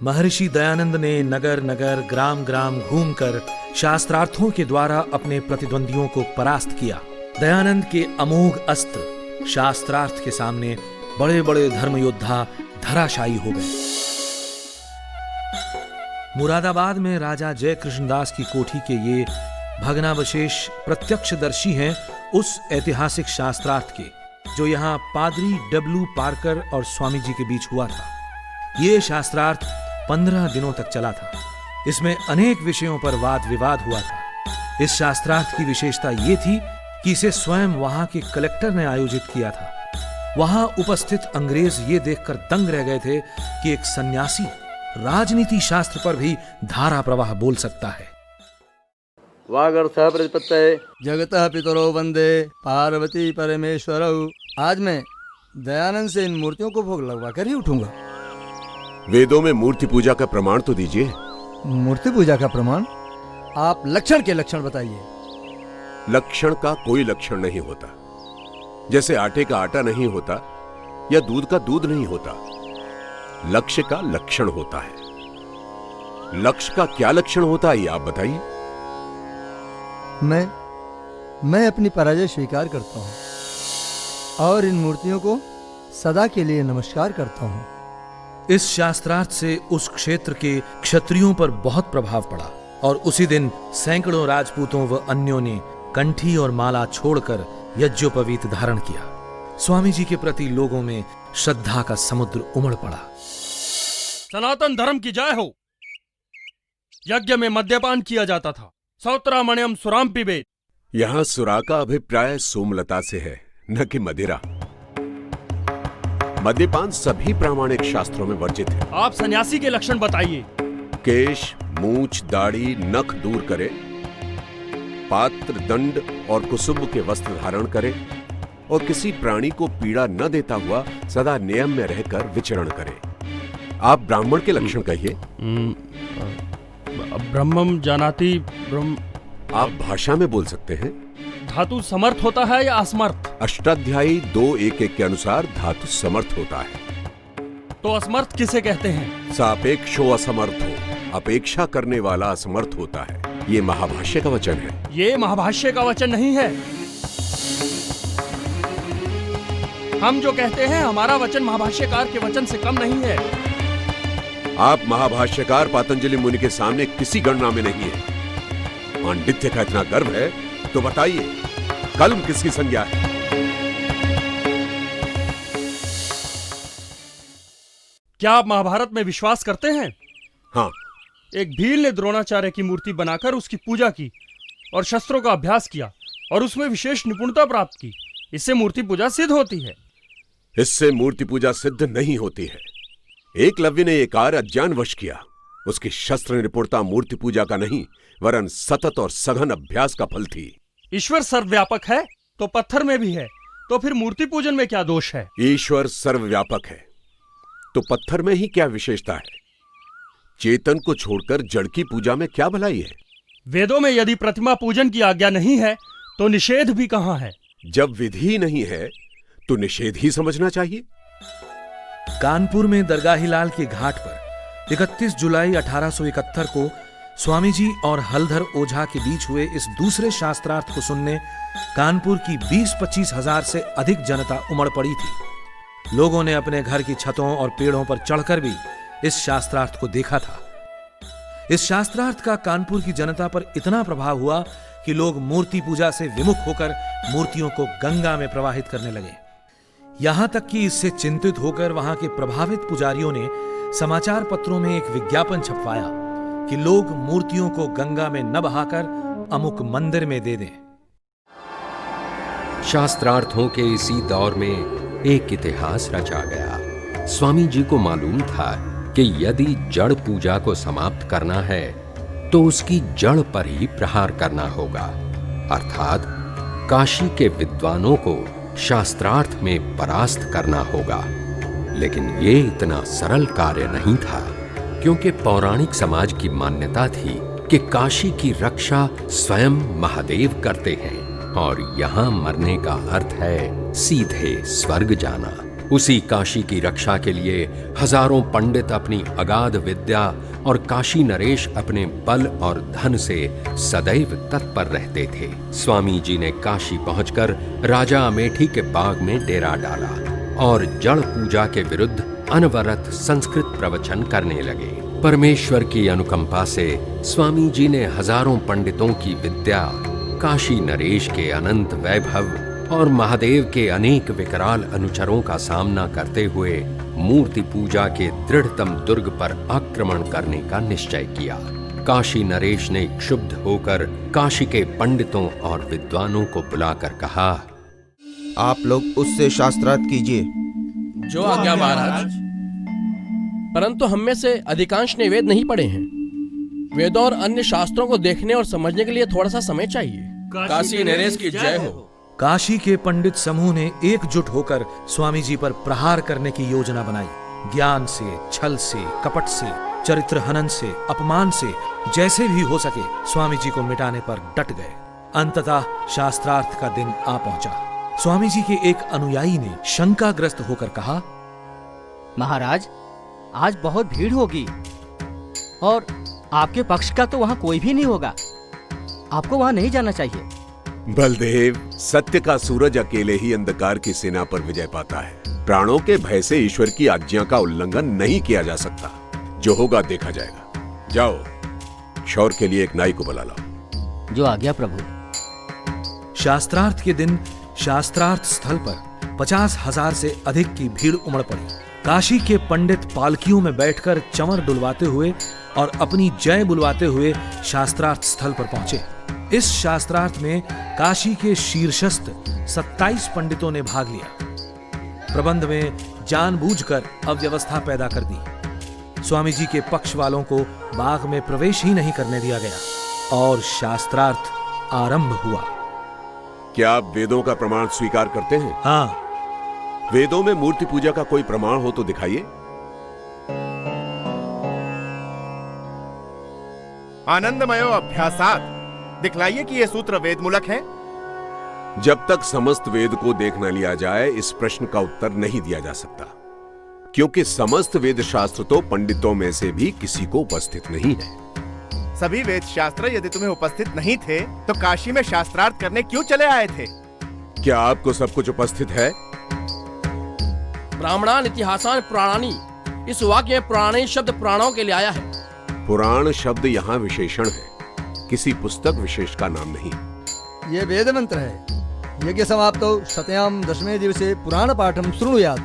महर्षि दयानंद ने नगर नगर ग्राम ग्राम घूमकर शास्त्रार्थों के द्वारा अपने प्रतिद्वंदियों को परास्त किया। दयानंद के अमोघ अस्त्र शास्त्रार्थ के सामने बड़े बड़े धर्म योद्धा धराशायी हो गए। मुरादाबाद में राजा जय कृष्णदास की कोठी के ये भग्नावशेष प्रत्यक्षदर्शी हैं उस ऐतिहासिक शास्त्रार्थ के जो यहाँ पादरी डब्ल्यू पार्कर और स्वामी जी के बीच हुआ था। ये शास्त्रार्थ 15 दिनों तक चला था। इसमें अनेक विषयों पर वाद विवाद हुआ था। इस शास्त्रार्थ की विशेषता ये थी कि इसे स्वयं वहां के कलेक्टर ने आयोजित किया था। वहां उपस्थित अंग्रेज ये देखकर दंग रह गए थे कि एक सन्यासी राजनीति शास्त्र पर भी धारा प्रवाह बोल सकता है। वागर्थः प्रतिपत्तये जगतः पितरो वंदे पार्वती परमेश्वरौ। आज मैं दयानंद से इन मूर्तियों को भोग लगवा कर ही उठूंगा। वेदों में मूर्ति पूजा का प्रमाण तो दीजिए। मूर्ति पूजा का प्रमाण? आप लक्षण के लक्षण बताइए। लक्षण का कोई लक्षण नहीं होता। जैसे आटे का आटा नहीं होता या दूध का दूध नहीं होता। लक्ष्य का लक्षण होता है। लक्ष्य का क्या लक्षण होता है ये आप बताइए। मैं अपनी पराजय स्वीकार करता हूं और इन मूर्तियों को सदा के लिए नमस्कार करता हूं। इस शास्त्रार्थ से उस क्षेत्र के क्षत्रियों पर बहुत प्रभाव पड़ा और उसी दिन सैकड़ों राजपूतों व अन्यों ने कंठी और माला छोड़कर यज्ञोपवीत धारण किया। स्वामी जी के प्रति लोगों में श्रद्धा का समुद्र उमड़ पड़ा। सनातन धर्म की जय हो। यज्ञ में मद्यपान किया जाता था। सौत्रामण्यम सुराम पिबेत। यहां सुरा का अभिप्राय सोमलता से है, न कि मदिरा। मद्यपान सभी प्रामाणिक शास्त्रों में वर्जित है। आप सन्यासी के लक्षण बताइए। केश, मूछ, दाढ़ी, नख दूर करे, पात्र, दंड और कुसुम के वस्त्र धारण करे और किसी प्राणी को पीड़ा न देता हुआ सदा नियम में रहकर विचरण करे। आप ब्राह्मण के लक्षण कहिए। ब्रह्मम जानाति ब्रह्म। आप भाषा में बोल सकते हैं। धातु समर्थ होता है या असमर्थ? अष्टाध्यायी 2:1 के अनुसार धातु समर्थ होता है। तो असमर्थ किसे कहते हैं? सापेक्षो असमर्थ हो, अपेक्षा करने वाला असमर्थ होता है। ये महाभाष्य का वचन है। ये महाभाष्य का वचन नहीं है। हम जो कहते हैं हमारा वचन महाभाष्यकार के वचन से कम नहीं है। आप महाभाष्यकार पातंजलि मुनि के सामने किसी गणना में नहीं है। पांडित्य का इतना गर्व है तो बताइए कलम किसकी संज्ञा है? क्या आप महाभारत में विश्वास करते हैं? हाँ। एक भील ने द्रोणाचार्य की मूर्ति बनाकर उसकी पूजा की और शस्त्रों का अभ्यास किया और उसमें विशेष निपुणता प्राप्त की। इससे मूर्ति पूजा सिद्ध होती है। इससे मूर्ति पूजा सिद्ध नहीं होती है। एकलव्य ने यह कार्य अज्ञानवश किया। उसकी शस्त्र निपुणता मूर्ति पूजा का नहीं वरन सतत और सघन अभ्यास का फल थी। ईश्वर सर्वव्यापक है तो पत्थर में भी है, तो फिर मूर्ति पूजन में क्या दोष है? ईश्वर सर्वव्यापक है तो पत्थर में ही क्या विशेषता है? चेतन को छोड़कर जड़ की पूजा में क्या भलाई है? वेदों में यदि प्रतिमा पूजन की आज्ञा नहीं है तो निषेध भी कहां है? जब विधि नहीं है तो निषेध ही समझना चाहिए। कानपुर में दरगाहीलाल के घाट पर 31 जुलाई 1871 को स्वामी जी और हलधर ओझा के बीच हुए इस दूसरे शास्त्रार्थ को सुनने कानपुर की 20-25 हजार से अधिक जनता उमड़ पड़ी थी। लोगों ने अपने घर की छतों और पेड़ों पर चढ़कर भी इस शास्त्रार्थ को देखा था। इस शास्त्रार्थ का कानपुर की जनता पर इतना प्रभाव हुआ कि लोग मूर्ति पूजा से विमुख होकर मूर्तियों को गंगा में प्रवाहित करने लगे। यहां तक कि इससे चिंतित होकर वहां के प्रभावित पुजारियों ने समाचार पत्रों में एक विज्ञापन छपवाया कि लोग मूर्तियों को गंगा में न बहाकर अमुक मंदिर में दे दें। शास्त्रार्थों के इसी दौर में एक इतिहास रचा गया। स्वामी जी को मालूम था कि यदि जड़ पूजा को समाप्त करना है तो उसकी जड़ पर ही प्रहार करना होगा, अर्थात काशी के विद्वानों को शास्त्रार्थ में परास्त करना होगा। लेकिन ये इतना सरल कार्य नहीं था, क्योंकि पौराणिक समाज की मान्यता थी कि काशी की रक्षा स्वयं महादेव करते हैं और यहां मरने का अर्थ है सीधे स्वर्ग जाना। उसी काशी की रक्षा के लिए हजारों पंडित अपनी अगाध विद्या और काशी नरेश अपने बल और धन से सदैव तत्पर रहते थे। स्वामी जी ने काशी पहुंचकर राजा अमेठी के बाग में डेरा डाला और जड़ पूजा के विरुद्ध अनवरत संस्कृत प्रवचन करने लगे। परमेश्वर की अनुकंपा से स्वामी जी ने हजारों पंडितों की विद्या, काशी नरेश के अनंत वैभव और महादेव के अनेक विकराल अनुचरों का सामना करते हुए मूर्ति पूजा के दृढ़तम दुर्ग पर आक्रमण करने का निश्चय किया। काशी नरेश ने क्षुब्ध होकर काशी के पंडितों और विद्वानों को बुलाकर कहा, आप लोग उससे शास्त्रार्थ कीजिए। जो आज्ञा महाराज। परंतु हम में से अधिकांश ने वेद नहीं पढ़े हैं। वेदों और अन्य शास्त्रों को देखने और समझने के लिए थोड़ा सा समय चाहिए। काशी नरेश की जय हो। काशी के पंडित समूह ने एकजुट होकर स्वामी जी पर प्रहार करने की योजना बनाई। ज्ञान से, छल से, कपट से, चरित्र हनन से, अपमान से, जैसे भी हो सके स्वामी जी को मिटाने पर डट गए। अंततः शास्त्रार्थ का दिन आ पहुंचा। स्वामी जी के एक अनुयायी ने शंकाग्रस्त होकर कहा, महाराज, आज बहुत भीड़ होगी और आपके पक्ष का तो वहाँ कोई भी नहीं होगा। आपको वहाँ नहीं जाना चाहिए। बलदेव, सत्य का सूरज अकेले ही अंधकार की सेना पर विजय पाता है। प्राणों के भय से ईश्वर की आज्ञा का उल्लंघन नहीं किया जा सकता। जो होगा देखा जाएगा। जाओ, शौर के लिए एक नाई को बुला लाओ। जो आज्ञा प्रभु। शास्त्रार्थ के दिन शास्त्रार्थ स्थल पर 50,000 से अधिक की भीड़ उमड़ पड़ी। काशी के पंडित पालकियों में बैठकर चंवर डुलवाते हुए और अपनी जय बुलवाते हुए शास्त्रार्थ स्थल पर पहुंचे। इस शास्त्रार्थ में काशी के शीर्षस्थ 27 पंडितों ने भाग लिया। प्रबंध में जानबूझकर अव्यवस्था पैदा कर दी। स्वामी जी के पक्ष वालों को बाग में प्रवेश ही नहीं करने दिया गया और शास्त्रार्थ आरंभ हुआ। क्या आप वेदों का प्रमाण स्वीकार करते हैं? हाँ। वेदों में मूर्ति पूजा का कोई प्रमाण हो तो दिखाइए। आनंदमयो अभ्यासात, दिखलाइए कि ये सूत्र वेद मूलक है। जब तक समस्त वेद को देख न लिया जाए इस प्रश्न का उत्तर नहीं दिया जा सकता, क्योंकि समस्त वेद शास्त्र तो पंडितों में से भी किसी को उपस्थित नहीं है। सभी वेद शास्त्र यदि तुम्हें उपस्थित नहीं थे तो काशी में शास्त्रार्थ करने क्यों चले आए थे? क्या आपको सब कुछ उपस्थित है? ब्राह्मणान इतिहासान पुराणानी, इस वाक्य में पुराणे शब्द पुराणों के लिए आया है। पुराण शब्द यहाँ विशेषण है, किसी पुस्तक विशेष का नाम नहीं। ये वेद मंत्र है। यज्ञ समाप्तो शतयाम दशमे दिवसे पुराण पाठम शृणुयात्।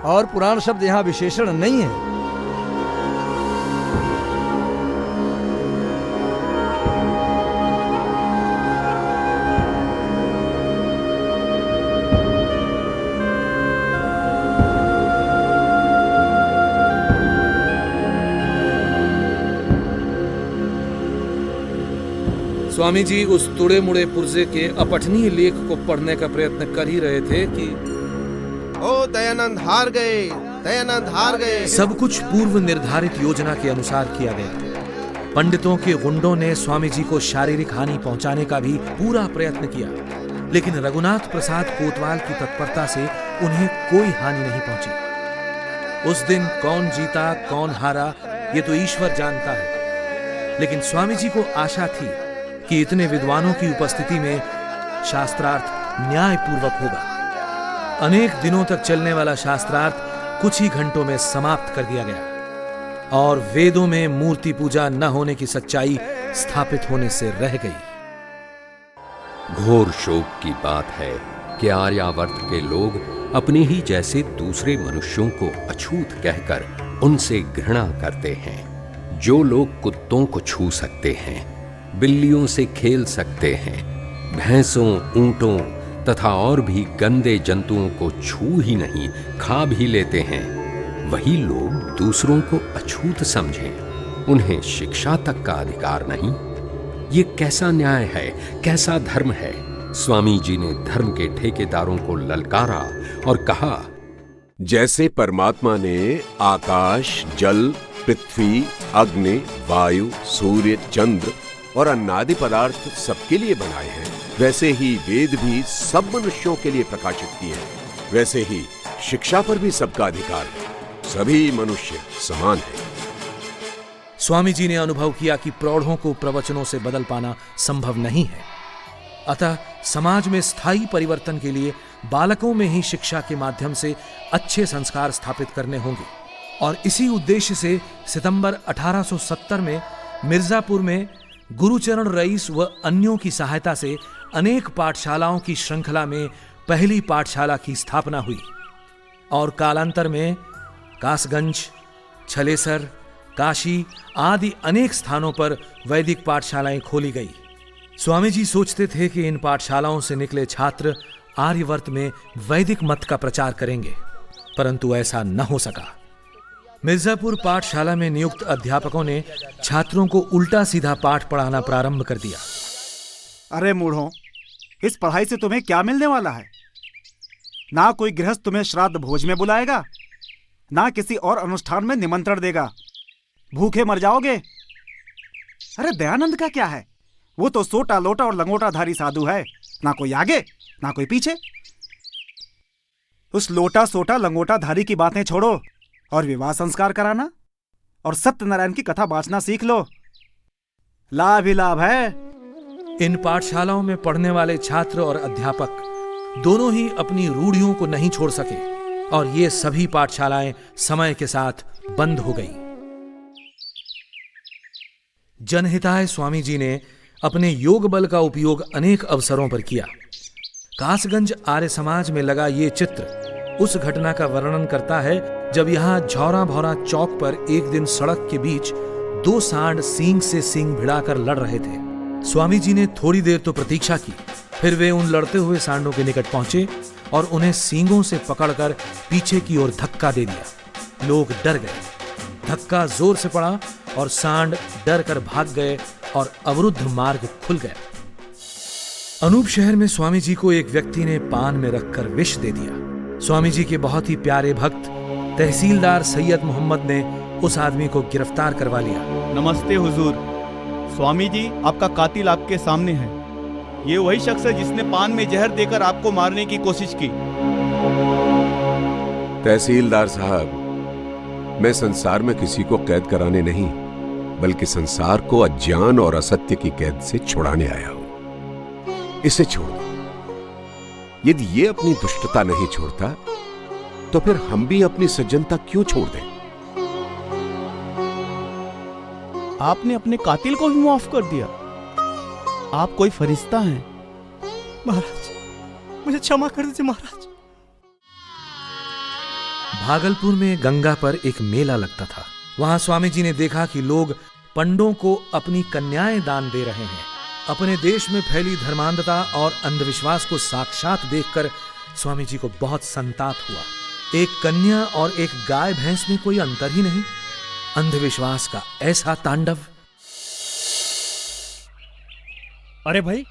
और पुराण शब्द यहाँ विशेषण नहीं है। स्वामी जी उस तुड़े मुड़े पुर्जे के अपठनीय लेख को पढ़ने का प्रयत्न कर ही रहे थे कि ओ दयानंद हार गए, दयानंद हार गए। सब कुछ पूर्व निर्धारित योजना के अनुसार किया गया। पंडितों के गुंडों ने स्वामी जी को शारीरिक हानि पहुंचाने का भी पूरा प्रयत्न किया, लेकिन रघुनाथ प्रसाद कोतवाल की तत्परता से उन्हें कोई हानि नहीं पहुंची। उस दिन कौन जीता कौन हारा ये तो ईश्वर जानता है, लेकिन स्वामी जी को आशा थी कि इतने विद्वानों की उपस्थिति में शास्त्रार्थ न्यायपूर्वक होगा। अनेक दिनों तक चलने वाला शास्त्रार्थ कुछ ही घंटों में समाप्त कर दिया गया और वेदों में मूर्ति पूजा न होने की सच्चाई स्थापित होने से रह गई। घोर शोक की बात है कि आर्यावर्त के लोग अपने ही जैसे दूसरे मनुष्यों को अछूत कहकर उनसे घृणा करते हैं। जो लोग कुत्तों को छू सकते हैं, बिल्लियों से खेल सकते हैं, भैंसों, ऊंटों तथा और भी गंदे जंतुओं को छू ही नहीं खा भी लेते हैं, वही लोग दूसरों को अछूत समझें। उन्हें शिक्षा तक का अधिकार नहीं। ये कैसा न्याय है, कैसा धर्म है? स्वामी जी ने धर्म के ठेकेदारों को ललकारा और कहा, जैसे परमात्मा ने आकाश, जल, पृथ्वी, अग्नि, वायु, सूर्य, चंद्र और अन्नादि पदार्थ सबके लिए बनाए हैं, वैसे ही वेद भी सब मनुष्यों के लिए प्रकाशित किए हैं। वैसे ही शिक्षा पर भी सबका अधिकार है। सभी मनुष्य समान हैं। स्वामी जी ने अनुभव किया कि प्रौढ़ों को प्रवचनों से बदल पाना संभव नहीं है। अतः समाज में स्थायी परिवर्तन के लिए बालकों में ही शिक्षा के माध्यम से अच्छे संस्कार स्थापित करने होंगे। और इसी उद्देश्य से सितंबर 1870 में मिर्जापुर में गुरुचरण रईस व अन्यों की सहायता से अनेक पाठशालाओं की श्रृंखला में पहली पाठशाला की स्थापना हुई और कालांतर में कासगंज, छलेसर, काशी आदि अनेक स्थानों पर वैदिक पाठशालाएं खोली गई। स्वामी जी सोचते थे कि इन पाठशालाओं से निकले छात्र आर्यवर्त में वैदिक मत का प्रचार करेंगे, परंतु ऐसा न हो सका। मिर्जापुर पाठशाला में नियुक्त अध्यापकों ने छात्रों को उल्टा सीधा पाठ पढ़ाना प्रारंभ कर दिया। अरे मूढ़ों, इस पढ़ाई से तुम्हें क्या मिलने वाला है? ना कोई गृहस्थ तुम्हें श्राद्ध भोज में बुलाएगा, ना किसी और अनुष्ठान में निमंत्रण देगा। भूखे मर जाओगे। अरे दयानंद का क्या है? वो तो सोटा लोटा और लंगोटाधारी साधु है, ना कोई आगे ना कोई पीछे। उस लोटा सोटा लंगोटाधारी की बातें छोड़ो और विवाह संस्कार कराना और सत्यनारायण की कथा बाँचना सीख लो। लाभ ही लाभ है। इन पाठशालाओं में पढ़ने वाले छात्र और अध्यापक दोनों ही अपनी रूढ़ियों को नहीं छोड़ सके और ये सभी पाठशालाएं समय के साथ बंद हो गई। जनहिताय स्वामी जी ने अपने योग बल का उपयोग अनेक अवसरों पर किया। कासगंज आर्य समाज में लगा ये चित्र उस घटना का वर्णन करता है जब यहां झौरा भौरा चौक पर एक दिन सड़क के बीच दो सांड सींग से सींग भिड़ाकर लड़ रहे थे। स्वामी जी ने थोड़ी देर तो प्रतीक्षा की, फिर वे उन लड़ते हुए सांडों के निकट पहुंचे और उन्हें सींगों से पकड़कर पीछे की ओर धक्का दे दिया। लोग डर गए। धक्का जोर से पड़ा और सांड डर कर भाग गए और अवरुद्ध मार्ग खुल गया। अनूप शहर में स्वामी जी को एक व्यक्ति ने पान में रखकर विष दे दिया। स्वामी जी के बहुत ही प्यारे भक्त तहसीलदार सैयद मोहम्मद ने उस आदमी को गिरफ्तार करवा लिया। नमस्ते हुजूर। स्वामी जी, आपका कातिल आपके सामने है। ये वही शख्स है जिसने पान में जहर देकर आपको मारने की कोशिश की। तहसीलदार साहब, मैं संसार में किसी को कैद कराने नहीं, बल्कि संसार को अज्ञान और असत्य की कैद से छुड़ाने आया हूं। इसे छोड़ दो। यदि ये अपनी दुष्टता नहीं छोड़ता तो फिर हम भी अपनी सज्जनता क्यों छोड़ दें? आपने अपने कातिल को भी माफ कर दिया। आप कोई फरिश्ता हैं। महाराज, मुझे क्षमा कर दीजिए महाराज। भागलपुर में गंगा पर एक मेला लगता था। वहां स्वामी जी ने देखा कि लोग पंडों को अपनी कन्याएं दान दे रहे हैं। अपने देश में फैली धर्मांधता और अंधविश्वास को साक्षात देखकर स्वामी जी को बहुत संताप हुआ। एक कन्या और एक गाय भैंस में कोई अंतर ही नहीं। अंधविश्वास का ऐसा तांडव। अरे भाई,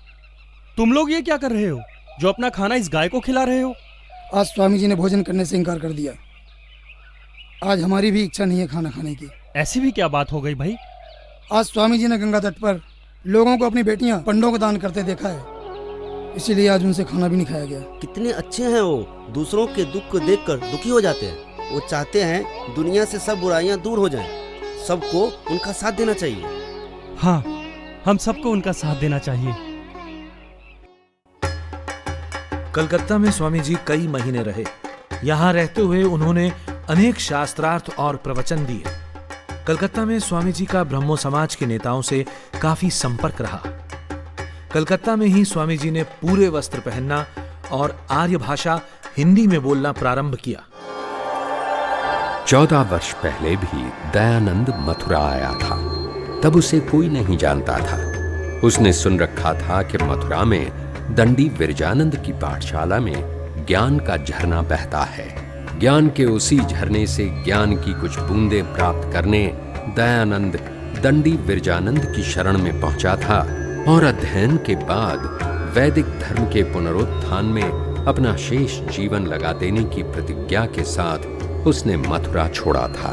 तुम लोग ये क्या कर रहे हो जो अपना खाना इस गाय को खिला रहे हो? आज स्वामी जी ने भोजन करने से इनकार कर दिया। आज हमारी भी इच्छा नहीं है खाना खाने की। ऐसी भी क्या बात हो गई भाई? आज स्वामी जी ने गंगा तट पर लोगों को अपनी बेटियां पंडों को दान करते देखा है, इसीलिए आज उनसे खाना भी नहीं खाया गया। कितने अच्छे हैं वो, दूसरों के दुख को देखकर दुखी हो जाते हैं। वो चाहते हैं दुनिया से सब बुराइयां दूर हो जाएं। सबको उनका साथ देना चाहिए। हाँ, हम सबको उनका साथ देना चाहिए। कलकत्ता में स्वामी जी कई महीने रहे। यहाँ रहते हुए उन्होंने अनेक शास्त्रार्थ और प्रवचन दिए। कलकत्ता में स्वामी जी का ब्रह्मो समाज के नेताओं से काफी संपर्क रहा। कलकत्ता में ही स्वामी जी ने पूरे वस्त्र पहनना और आर्य भाषा हिंदी में बोलना प्रारंभ किया। 14 वर्ष पहले भी दयानंद मथुरा आया था। तब उसे कोई नहीं जानता था। उसने सुन रखा था कि मथुरा में दंडी विरजानंद की पाठशाला में ज्ञान का झरना बहता है। ज्ञान के उसी झरने से ज्ञान की कुछ बूंदें प्राप्त करने दयानंद दंडी विरजानंद की शरण में पहुंचा था और अध्ययन के बाद वैदिक धर्म के पुनरुत्थान में अपना शेष जीवन लगा देने की प्रतिज्ञा के साथ उसने मथुरा छोड़ा था।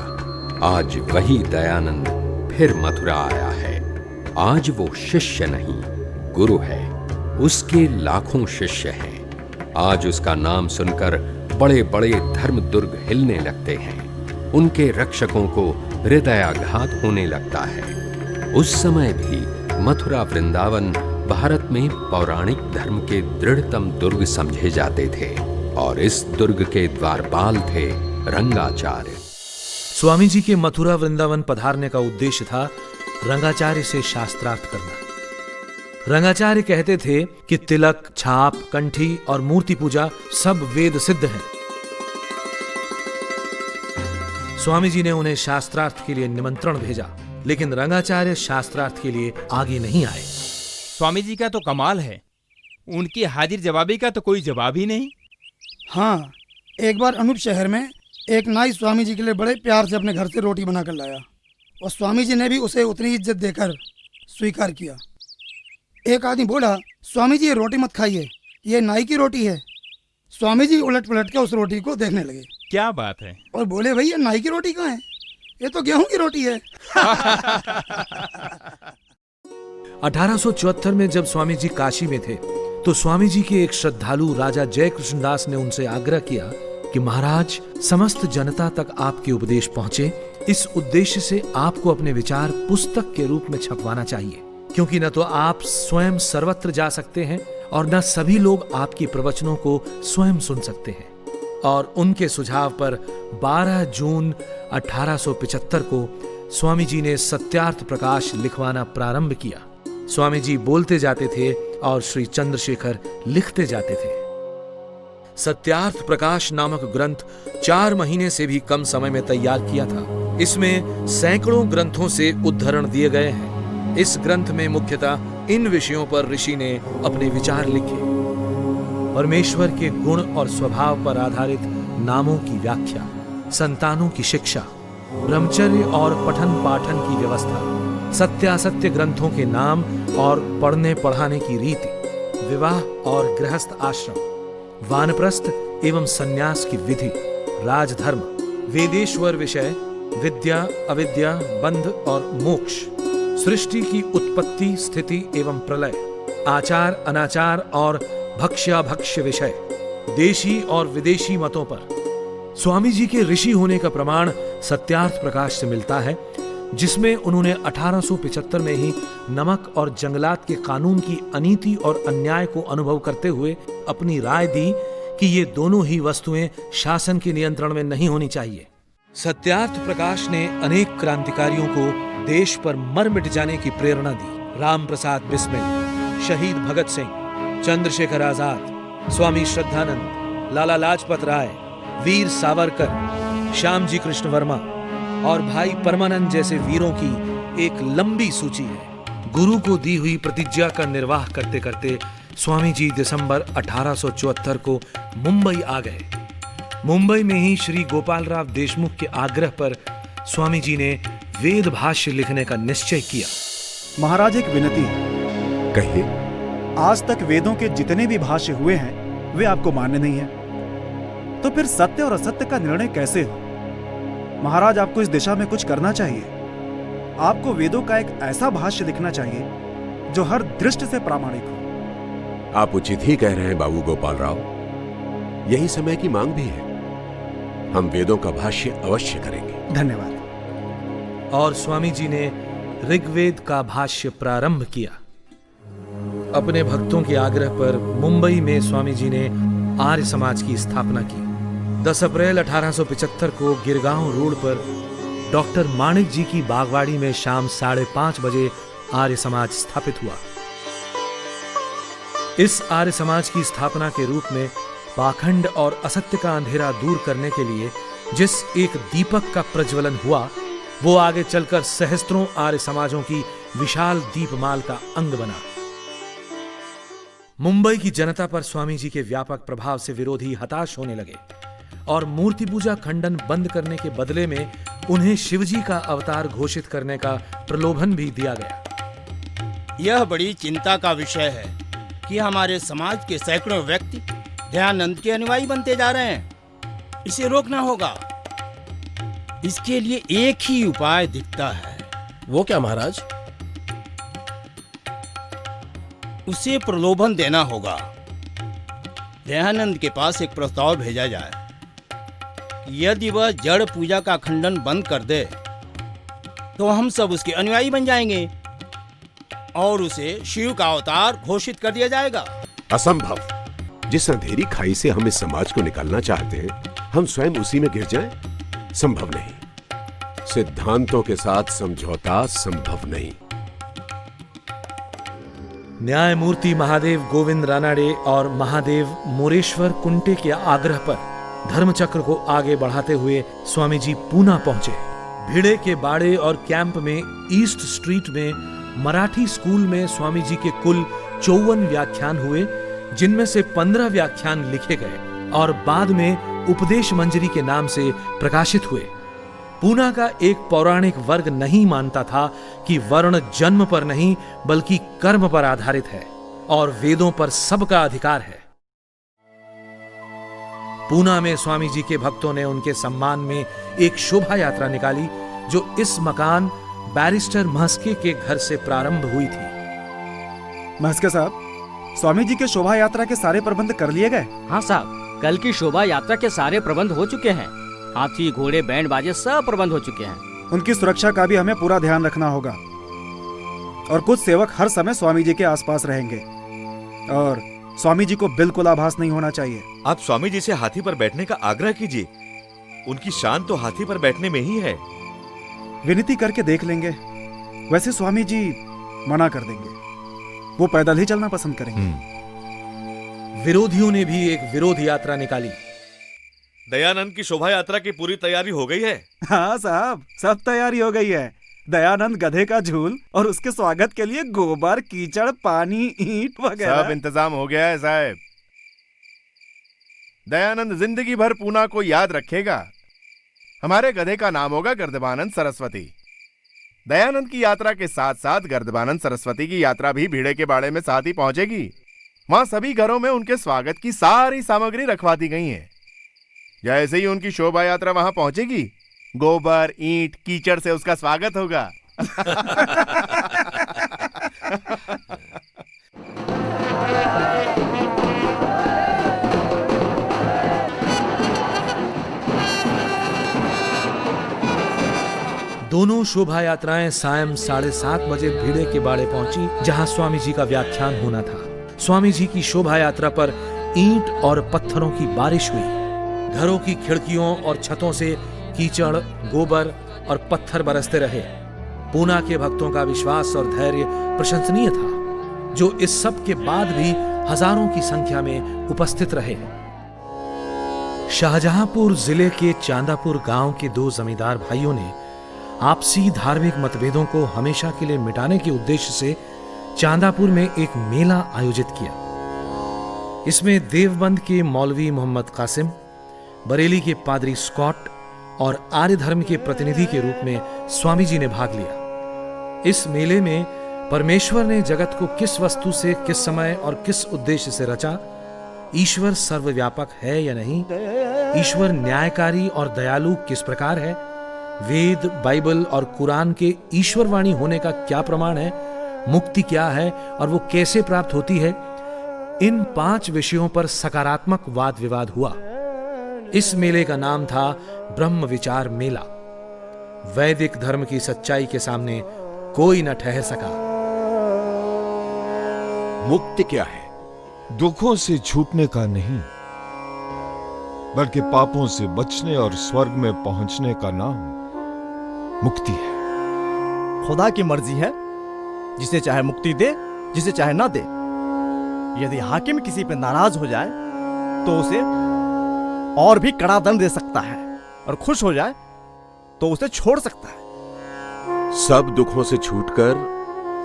आज वही दयानंद फिर मथुरा आया है। आज वो शिष्य नहीं, गुरु है। उसके लाखों शिष्य हैं। आज उसका नाम सुनकर बड़े बड़े धर्म दुर्ग हिलने लगते हैं। उनके रक्षकों को हृदयाघात होने लगता है। उस समय भी मथुरा वृंदावन भारत में पौराणिक धर्म के दृढ़तम दुर्ग समझे जाते थे और इस दुर्ग के द्वारपाल थे रंगाचार्य। स्वामी जी के मथुरा वृंदावन पधारने का उद्देश्य था रंगाचार्य से शास्त्रार्थ करना। रंगाचार्य कहते थे कि तिलक, छाप, कंठी और मूर्ति पूजा सब वेद सिद्ध है। स्वामी जी ने उन्हें शास्त्रार्थ के लिए निमंत्रण भेजा, लेकिन रंगाचार्य शास्त्रार्थ के लिए आगे नहीं आए। स्वामी जी का तो कमाल है, उनकी हाजिर जवाबी का तो कोई जवाब ही नहीं। हाँ, एक बार अनूप शहर में एक नाई स्वामी जी के लिए बड़े प्यार से अपने घर से रोटी बनाकर लाया और स्वामी जी ने भी उसे उतनी इज्जत देकर स्वीकार किया। एक आदमी बोला, स्वामी जी ये रोटी मत खाइए, ये नाई की रोटी है। स्वामी जी उलट पलट के उस रोटी को देखने लगे। क्या बात है? और बोले, भाई ये नाई की रोटी कहाँ है? ये तो गेहूं की रोटी है। 1874 में जब स्वामी जी काशी में थे तो स्वामी जी के एक श्रद्धालु राजा जय कृष्णदास ने उनसे आग्रह किया कि महाराज, समस्त जनता तक आपके उपदेश पहुंचे, इस उद्देश्य से आपको अपने विचार पुस्तक के रूप में छपवाना चाहिए, क्योंकि न तो आप स्वयं सर्वत्र जा सकते हैं और न सभी लोग आपके प्रवचनों को स्वयं सुन सकते हैं। और उनके सुझाव पर 12 जून 1875 को स्वामी जी ने सत्यार्थ प्रकाश लिखवाना प्रारंभ किया। स्वामी जी बोलते जाते थे और श्री चंद्रशेखर लिखते जाते थे। सत्यार्थ प्रकाश नामक ग्रंथ 4 महीने से भी कम समय में तैयार किया था। इसमें सैकड़ों ग्रंथों से उद्धरण दिए गए हैं। इस ग्रंथ में मुख्यतः इन विषयों पर ऋषि ने अपने विचार लिखे। परमेश्वर के गुण और स्वभाव पर आधारित नामों की व्याख्या, संतानों की शिक्षा, ब्रह्मचर्य और पठन पाठन की व्यवस्था, सत्यासत्य ग्रंथों के नाम और पढ़ने पढ़ाने की रीति, विवाह और गृहस्थ आश्रम, वानप्रस्थ एवं सन्यास की विधि, राजधर्म, वेदेश्वर विषय, विद्या अविद्या, बंध और मोक्ष, सृष्टि की उत्पत्ति स्थिति एवं प्रलय, आचार अनाचार और भक्ष्याभक्ष्य विषय, देशी और विदेशी मतों पर। स्वामी जी के ऋषि होने का प्रमाण सत्यार्थ प्रकाश से मिलता है, जिसमें उन्होंने 1875 में ही नमक और जंगलात के कानून की अनीति और अन्याय को अनुभव करते हुए अपनी राय दी कि ये दोनों ही वस्तुएं शासन के नियंत्रण में नहीं होनी चाहिए। सत्यार्थ प्रकाश ने अनेक क्रांतिकारियों को देश पर मर मिट जाने की प्रेरणा दी। राम प्रसाद बिस्मिल, शहीद भगत सिंह, चंद्रशेखर आजाद, स्वामी श्रद्धानंद, लाला लाजपत राय, वीर सावरकर, श्यामजी कृष्ण वर्मा और भाई परमानंद जैसे वीरों की एक लंबी सूची है। गुरु को दी हुई प्रतिज्ञा का निर्वाह करते करते स्वामी जी दिसंबर 1874 को मुंबई आ गए। मुंबई में ही श्री गोपालराव देशमुख के आग्रह पर स्वामी जी ने वेद भाष्य लिखने का निश्चय किया। महाराज, एक विनती है। कहिए। आज तक वेदों के जितने भी भाष्य हुए हैं वे आपको मान्य नहीं है, तो फिर सत्य और असत्य का निर्णय कैसे हो? महाराज, आपको इस दिशा में कुछ करना चाहिए। आपको वेदों का एक ऐसा भाष्य लिखना चाहिए जो हर दृष्टि से प्रामाणिक हो। आप उचित ही कह रहे हैं बाबू गोपाल राव, यही समय की मांग भी है। हम वेदों का भाष्य अवश्य करेंगे। धन्यवाद। और स्वामी जी ने ऋग्वेद का भाष्य प्रारंभ किया। अपने भक्तों के आग्रह पर मुंबई में स्वामी जी ने आर्य समाज की स्थापना की। 10 अप्रैल 1875 को गिरगांव रोड पर डॉक्टर माणिक जी की बागवाड़ी में शाम 5:30 बजे आर्य समाज स्थापित हुआ। इस आर्य समाज की स्थापना के रूप में पाखंड और असत्य का अंधेरा दूर करने के लिए जिस एक दीपक का प्रज्वलन हुआ, वो आगे चलकर सहस्त्रों आर्य समाजों की विशाल दीपमाल का अंग बना। मुंबई की जनता पर स्वामी जी के व्यापक प्रभाव से विरोधी हताश होने लगे और मूर्ति पूजा खंडन बंद करने के बदले में उन्हें शिवजी का अवतार घोषित करने का प्रलोभन भी दिया गया। यह बड़ी चिंता का विषय है कि हमारे समाज के सैकड़ों व्यक्ति दयानंद के अनुयायी बनते जा रहे हैं। इसे रोकना होगा। इसके लिए एक ही उपाय दिखता है। वो क्या महाराज? उसे प्रलोभन देना होगा। दयानंद के पास एक प्रस्ताव भेजा जाए। यदि वह जड़ पूजा का खंडन बंद कर दे तो हम सब उसके अनुयायी बन जाएंगे और उसे शिव का अवतार घोषित कर दिया जाएगा। असंभव। जिस अंधेरी खाई से हम इस समाज को निकालना चाहते हैं, हम स्वयं उसी में गिर जाएं? संभव नहीं। सिद्धांतों के साथ समझौता संभव नहीं। न्यायमूर्ति महादेव गोविंद रानाडे और महादेव मोरेश्वर कुंटे के आग्रह पर धर्मचक्र को आगे बढ़ाते हुए स्वामी जी पूना पहुंचे। भिड़े के बाड़े और कैंप में ईस्ट स्ट्रीट में मराठी स्कूल में स्वामी जी के कुल 54 व्याख्यान हुए, जिनमें से 15 व्याख्यान लिखे गए और बाद में उपदेश मंजरी के नाम से प्रकाशित हुए। पूना का एक पौराणिक वर्ग नहीं मानता था कि वर्ण जन्म पर नहीं बल्कि कर्म पर आधारित है और वेदों पर सबका अधिकार है। पूना में स्वामी जी के भक्तों ने उनके सम्मान में एक शोभा यात्रा निकाली जो इस मकान बैरिस्टर महस्के के घर से प्रारंभ हुई थी। महस्के साहब, स्वामी जी के शोभा यात्रा के सारे प्रबंध कर लिए गए? हाँ साहब, कल की शोभा यात्रा के सारे प्रबंध हो चुके हैं। हाथी, घोड़े, बैंड बाजे सब प्रबंध हो चुके हैं। उनकी सुरक्षा का भी हमें पूरा ध्यान रखना होगा और कुछ सेवक हर समय स्वामी जी के आसपास रहेंगे और स्वामी जी को बिल्कुल आभास नहीं होना चाहिए। आप स्वामी जी से हाथी पर बैठने का आग्रह कीजिए। उनकी शान तो हाथी पर बैठने में ही है। विनती करके देख लेंगे। वैसे स्वामी जी मना कर देंगे, वो पैदल ही चलना पसंद करेंगे। विरोधियों ने भी एक विरोध यात्रा निकाली। दयानंद की शोभा यात्रा की पूरी तैयारी हो गई है? हाँ साहब, सब तैयारी हो गई है। दयानंद गधे का झूल और उसके स्वागत के लिए गोबर, कीचड़, पानी, ईंट वगैरह सब इंतजाम हो गया है साहब। दयानंद जिंदगी भर पूना को याद रखेगा। हमारे गधे का नाम होगा गर्दबानंद सरस्वती। दयानंद की यात्रा के साथ साथ गर्दबानंद सरस्वती की यात्रा भी भीड़े के बाड़े में साथ ही पहुंचेगी। वहां सभी घरों में उनके स्वागत की सारी सामग्री रखवा दी गई है। जैसे ही उनकी शोभा यात्रा वहां पहुंचेगी, गोबर, ईंट, कीचड़ से उसका स्वागत होगा। दोनों शोभा यात्राएं सायं 7:30 बजे भीड़े के बाड़े पहुंची, जहां स्वामी जी का व्याख्यान होना था। स्वामी जी की शोभा यात्रा पर ईंट और पत्थरों की बारिश हुई। घरों की खिड़कियों और छतों से कीचड़, गोबर और पत्थर बरसते रहे। पूना के भक्तों का विश्वास और धैर्य प्रशंसनीय था, जो इस सब के बाद भी हजारों की संख्या में उपस्थित रहे। शाहजहांपुर जिले के चांदापुर गांव के दो जमींदार भाइयों ने आपसी धार्मिक मतभेदों को हमेशा के लिए मिटाने के उद्देश्य से चांदापुर में एक मेला आयोजित किया। इसमें देवबंद के मौलवी मोहम्मद कासिम, बरेली के पादरी स्कॉट और आर्य धर्म के प्रतिनिधि के रूप में स्वामी जी ने भाग लिया। इस मेले में परमेश्वर ने जगत को किस वस्तु से, किस समय और किस उद्देश्य से रचा, ईश्वर सर्वव्यापक है या नहीं, ईश्वर न्यायकारी और दयालु किस प्रकार है, वेद, बाइबल और कुरान के ईश्वरवाणी होने का क्या प्रमाण है, मुक्ति क्या है और वो कैसे प्राप्त होती है, इन 5 विषयों पर सकारात्मक वाद विवाद हुआ। इस मेले का नाम था ब्रह्म विचार मेला। वैदिक धर्म की सच्चाई के सामने कोई न ठहर सका। मुक्ति क्या है? दुखों से छूटने का नहीं, बल्कि पापों से बचने और स्वर्ग में पहुंचने का नाम मुक्ति है। खुदा की मर्जी है, जिसे चाहे मुक्ति दे, जिसे चाहे ना दे। यदि हाकिम किसी पे नाराज हो जाए तो उसे और भी कड़ा दंड दे सकता है, और खुश हो जाए तो उसे छोड़ सकता है। सब दुखों से छूटकर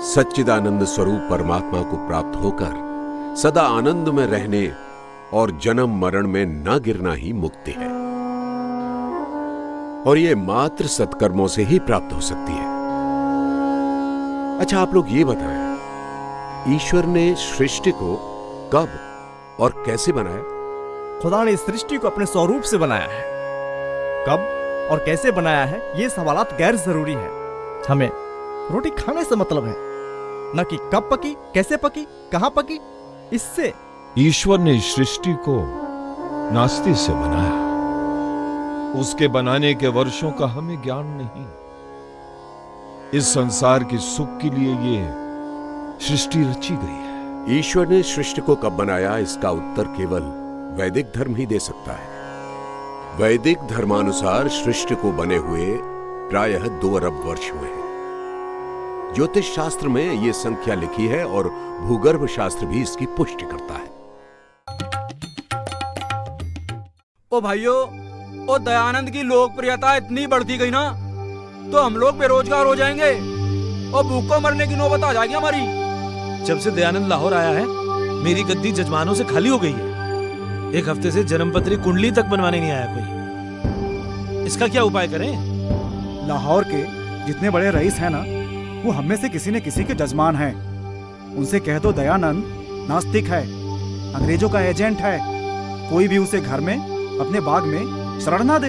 सच्चिदानंद स्वरूप परमात्मा को प्राप्त होकर सदा आनंद में रहने और जन्म मरण में न गिरना ही मुक्ति है, और यह मात्र सत्कर्मों से ही प्राप्त हो सकती है। अच्छा, आप लोग ये बताएं, ईश्वर ने सृष्टि को कब और कैसे बनाया? खुदा ने इस सृष्टि को अपने स्वरूप से बनाया है। कब और कैसे बनाया है, ये सवालात गैर जरूरी है। हमें रोटी खाने से मतलब है, न कि कब पकी, कैसे पकी, कहां पकी। इससे ईश्वर ने सृष्टि को नास्ति से बनाया। उसके बनाने के वर्षों का हमें ज्ञान नहीं। इस संसार के सुख के लिए ये सृष्टि रची गई है। ईश्वर ने सृष्टि को कब बनाया, इसका उत्तर केवल वैदिक धर्म ही दे सकता है। वैदिक धर्मानुसार सृष्टि को बने हुए प्रायः 2 अरब वर्ष हुए हैं। ज्योतिष शास्त्र में ये संख्या लिखी है और भूगर्भ शास्त्र भी इसकी पुष्टि करता है। ओ भाइयों, ओ दयानंद की लोकप्रियता इतनी बढ़ती गई ना, तो हम लोग बेरोजगार हो जाएंगे और भूखों मरने की नौबत आ जाएगी हमारी। जब से दयानंद लाहौर आया है, मेरी गद्दी जजमानों से खाली हो गई है। 1 हफ्ते से जन्मपत्री कुंडली तक बनवाने नहीं आया कोई। इसका क्या उपाय करें? लाहौर के जितने बड़े रईस हैं ना, वो हम में से किसी न किसी के जजमान हैं। उनसे कह दो दयानंद नास्तिक है, अंग्रेजों का एजेंट है, कोई भी उसे घर में, अपने बाग में शरण ना दे।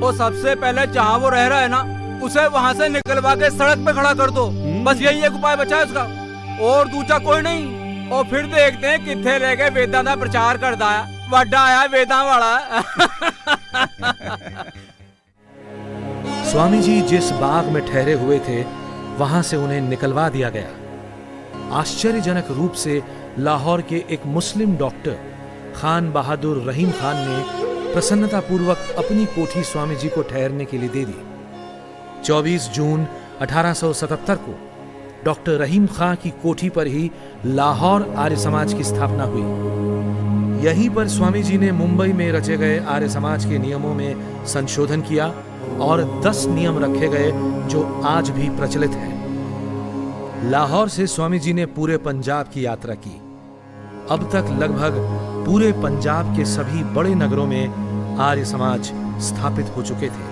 और सबसे पहले जहाँ वो रह रहा है ना, उसे वहाँ से निकलवा के सड़क पे खड़ा कर दो। बस यही एक उपाय बचा है उसका, और दूसरा कोई नहीं। और फिर देखते हैं कितने रह गए वेदां का प्रचार करता है। वड्डा आया वेदां वाला। स्वामी जी जिस बाग में ठहरे हुए थे, वहां से उन्हें निकलवा दिया गया। आश्चर्यजनक रूप से लाहौर के एक मुस्लिम डॉक्टर खान बहादुर रहीम खान ने प्रसन्नतापूर्वक अपनी कोठी स्वामी जी को ठहरने के लिए दे दी। 24 जून 1877 को डॉक्टर रहीम खां की कोठी पर ही लाहौर आर्य समाज की स्थापना हुई। यहीं पर स्वामी जी ने मुंबई में रचे गए आर्य समाज के नियमों में संशोधन किया और 10 नियम रखे गए जो आज भी प्रचलित हैं। लाहौर से स्वामी जी ने पूरे पंजाब की यात्रा की। अब तक लगभग पूरे पंजाब के सभी बड़े नगरों में आर्य समाज स्थापित हो चुके थे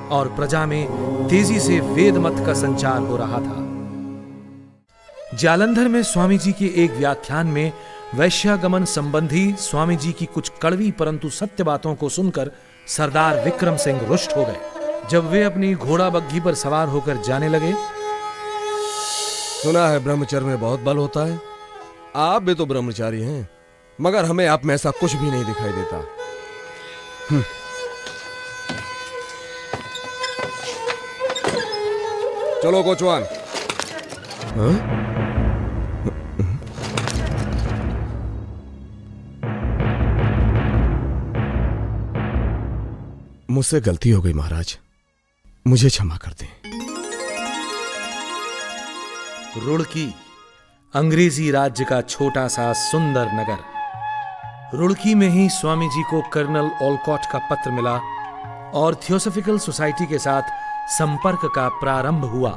और प्रजा में तेजी से वेद मत का संचार हो रहा था। जालंधर में स्वामी जी के एक व्याख्यान में वैश्यागमन संबंधी स्वामी जी की कुछ कड़वी परंतु सत्य बातों को सुनकर सरदार विक्रम सिंह रुष्ट हो गए। जब वे अपनी घोड़ा बग्घी पर सवार होकर जाने लगे, सुना है ब्रह्मचर्य में बहुत बल होता है। आप भी तो ब्रह्मचारी हैं, मगर हमें आप में ऐसा कुछ भी नहीं दिखाई देता। चलो कोचवान। मुझसे गलती हो गई महाराज, मुझे क्षमा कर दें। रुड़की अंग्रेजी राज्य का छोटा सा सुंदर नगर। रुड़की में ही स्वामी जी को कर्नल ओलकॉट का पत्र मिला और थियोसॉफिकल सोसाइटी के साथ संपर्क का प्रारंभ हुआ।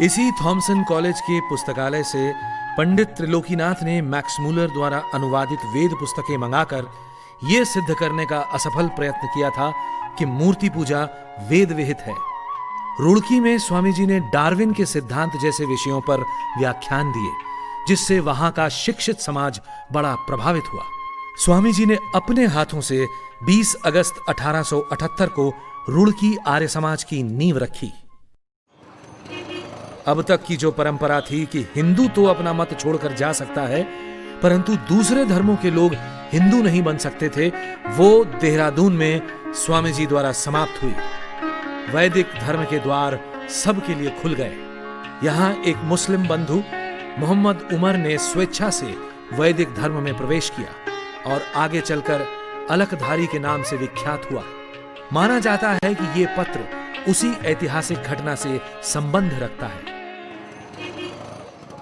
इसी थॉमसन कॉलेज के पुस्तकालय से पंडित त्रिलोकीनाथ ने मैक्स मूलर द्वारा अनुवादित वेद पुस्तकें मंगाकर यह सिद्ध करने का असफल प्रयत्न किया था कि मूर्ति पूजा वेद विहित है। रुड़की में स्वामी जी ने डार्विन के सिद्धांत जैसे विषयों पर व्याख्यान दिए, जिससे वहां का शिक्षित समाज बड़ा प्रभावित हुआ। स्वामी जी ने अपने हाथों से 20 अगस्त 1878 को रुड़की आर्य समाज की नींव रखी। अब तक की जो परंपरा थी कि हिंदू तो अपना मत छोड़कर जा सकता है, परंतु दूसरे धर्मों के लोग हिंदू नहीं बन सकते थे, वो देहरादून में स्वामी जी द्वारा समाप्त हुई। वैदिक धर्म के द्वार सबके लिए खुल गए। यहां एक मुस्लिम बंधु मोहम्मद उमर ने स्वेच्छा से वैदिक धर्म में प्रवेश किया और आगे चलकर अलकधारी के नाम से विख्यात हुआ। माना जाता है कि यह पत्र उसी ऐतिहासिक घटना से संबंध रखता है।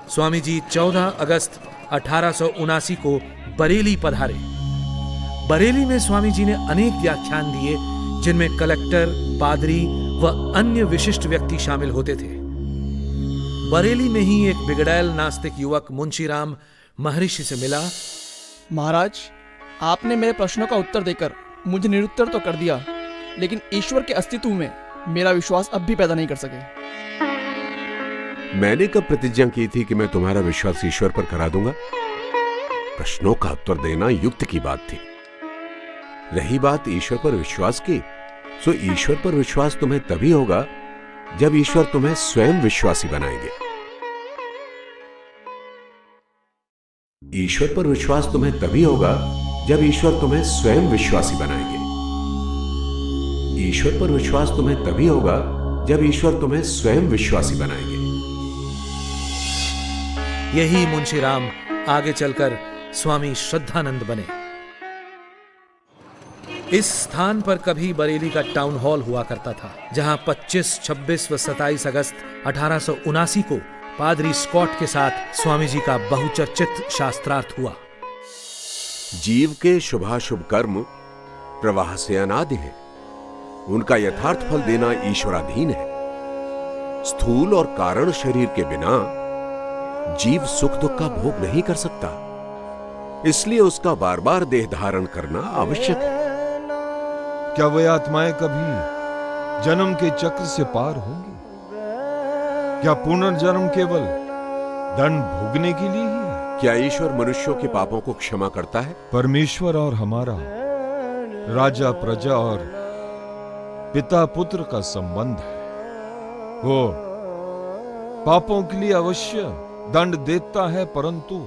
स्वामी जी 14 अगस्त 1879 को बरेली पधारे। बरेली में स्वामी जी ने अनेक व्याख्यान दिए, जिनमें कलेक्टर, पादरी व अन्य विशिष्ट व्यक्ति शामिल होते थे। बरेली में ही एक बिगड़ैल नास्तिक युवक मुंशीराम महर्षि से मिला। महाराज, आपने मेरे प्रश्नों का उत्तर देकर मुझे निरुत्तर तो कर दिया, लेकिन ईश्वर के अस्तित्व में मेरा विश्वास अब भी पैदा नहीं कर सके। मैंने कब प्रतिज्ञा की थी कि मैं तुम्हारा विश्वास ईश्वर पर करा दूंगा? प्रश्नों का उत्तर देना युक्त की बात थी। रही बात ईश्वर पर विश्वास की, सो ईश्वर पर विश्वास तुम्हें तभी होगा जब ईश्वर तुम्हें स्वयं विश्वासी बनाएंगे। ईश्वर पर विश्वास तुम्हें तभी होगा जब ईश्वर तुम्हें स्वयं विश्वासी बनाएंगे। ईश्वर पर विश्वास तुम्हें तभी होगा जब ईश्वर तुम्हें स्वयं विश्वासी बनाएंगे। यही मुंशीराम आगे चलकर स्वामी श्रद्धानंद बने। इस स्थान पर कभी बरेली का टाउन हॉल हुआ करता था, जहां 25, 26 व 27 अगस्त 1879 को पादरी स्कॉट के साथ स्वामी जी का बहुचर्चित शास्त्रार्थ हुआ। जीव के शुभाशुभ कर्म प्रवाह से अनादि है। उनका यथार्थ फल देना ईश्वराधीन है। स्थूल और कारण शरीर के बिना जीव सुख दुख का भोग नहीं कर सकता, इसलिए उसका बार बार देह धारण करना आवश्यक है। क्या वे आत्माएं कभी जन्म के चक्र से पार होंगी? क्या पुनर्जन्म केवल दंड भोगने के लिए ही है? क्या ईश्वर मनुष्यों के पापों को क्षमा करता है? परमेश्वर और हमारा राजा प्रजा और पिता पुत्र का संबंध है। वो पापों के लिए अवश्य दंड देता है, परंतु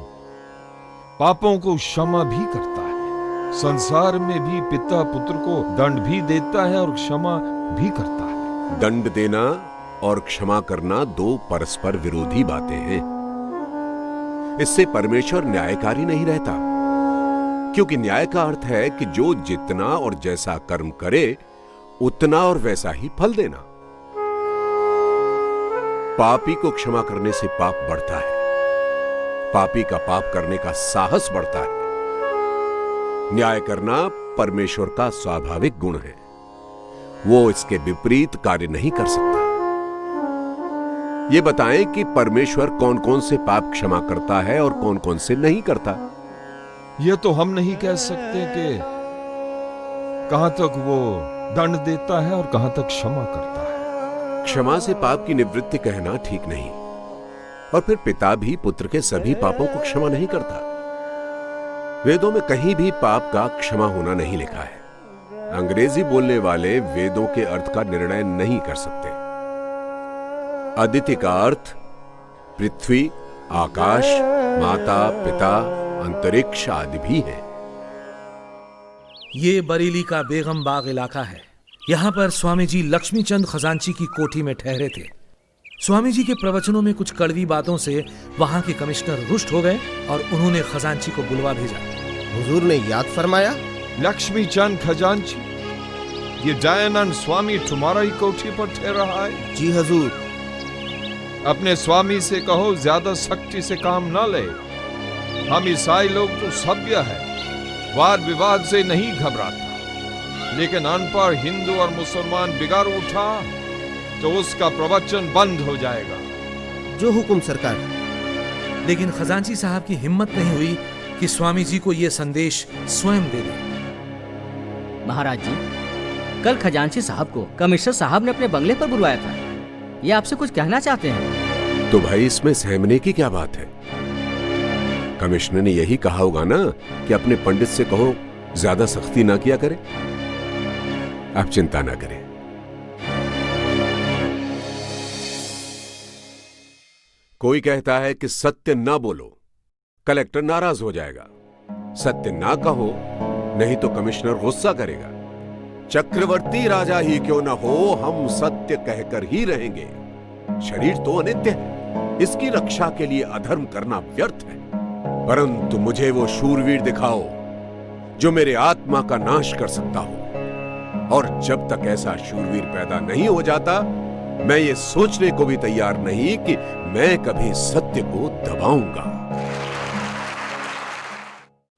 पापों को क्षमा भी करता है। संसार में भी पिता पुत्र को दंड भी देता है और क्षमा भी करता है। दंड देना और क्षमा करना दो परस्पर विरोधी बातें हैं। इससे परमेश्वर न्यायकारी नहीं रहता, क्योंकि न्याय का अर्थ है कि जो जितना और जैसा कर्म करे उतना और वैसा ही फल देना। पापी को क्षमा करने से पाप बढ़ता है, पापी का पाप करने का साहस बढ़ता है। न्याय करना परमेश्वर का स्वाभाविक गुण है, वो इसके विपरीत कार्य नहीं कर सकता। ये बताएं कि परमेश्वर कौन कौन से पाप क्षमा करता है और कौन कौन से नहीं करता। यह तो हम नहीं कह सकते कि कहां तक वो दंड देता है और कहां तक क्षमा करता है। क्षमा से पाप की निवृत्ति कहना ठीक नहीं, और फिर पिता भी पुत्र के सभी पापों को क्षमा नहीं करता। वेदों में कहीं भी पाप का क्षमा होना नहीं लिखा है। अंग्रेजी बोलने वाले वेदों के अर्थ का निर्णय नहीं कर सकते। अदिति का अर्थ पृथ्वी, आकाश, माता, पिता, अंतरिक्ष आदि भी है। ये बरेली का बेगम बाग इलाका है। यहाँ पर स्वामी जी लक्ष्मीचंद खजांची की कोठी में ठहरे थे। स्वामी जी के प्रवचनों में कुछ कड़वी बातों से वहाँ के कमिश्नर रुष्ट हो गए और उन्होंने खजांची को बुलवा भेजा। हुजूर ने याद फरमाया, लक्ष्मीचंद खजांची, ये दयानंद स्वामी तुम्हारा ही कोठी पर ठहरा है? जी हुजूर। अपने स्वामी से कहो ज्यादा सख्ती से काम न ले। हम ईसाई लोग तो सभ्य है, वाद विवाद से नहीं घबराता, लेकिन अनपढ़ हिंदू और मुसलमान बिगाड़ उठा तो उसका प्रवचन बंद हो जाएगा। जो हुक्म सरकार। लेकिन खजांची साहब की हिम्मत नहीं हुई कि स्वामी जी को यह संदेश स्वयं दे दे। महाराज जी, कल खजांची साहब को कमिश्नर साहब ने अपने बंगले पर बुलवाया था। ये आपसे कुछ कहना चाहते हैं। तो भाई इसमें सहमने की क्या बात है? कमिश्नर ने यही कहा होगा ना कि अपने पंडित से कहो ज्यादा सख्ती ना किया करे। आप चिंता ना करें। कोई कहता है कि सत्य ना बोलो, कलेक्टर नाराज हो जाएगा। सत्य ना कहो, नहीं तो कमिश्नर गुस्सा करेगा। चक्रवर्ती राजा ही क्यों ना हो, हम सत्य कहकर ही रहेंगे। शरीर तो अनित्य है, इसकी रक्षा के लिए अधर्म करना व्यर्थ है। परंतु मुझे वो शूरवीर दिखाओ जो मेरे आत्मा का नाश कर सकता हो। और जब तक ऐसा शूरवीर पैदा नहीं हो जाता, मैं ये सोचने को भी तैयार नहीं कि मैं कभी सत्य को दबाऊंगा।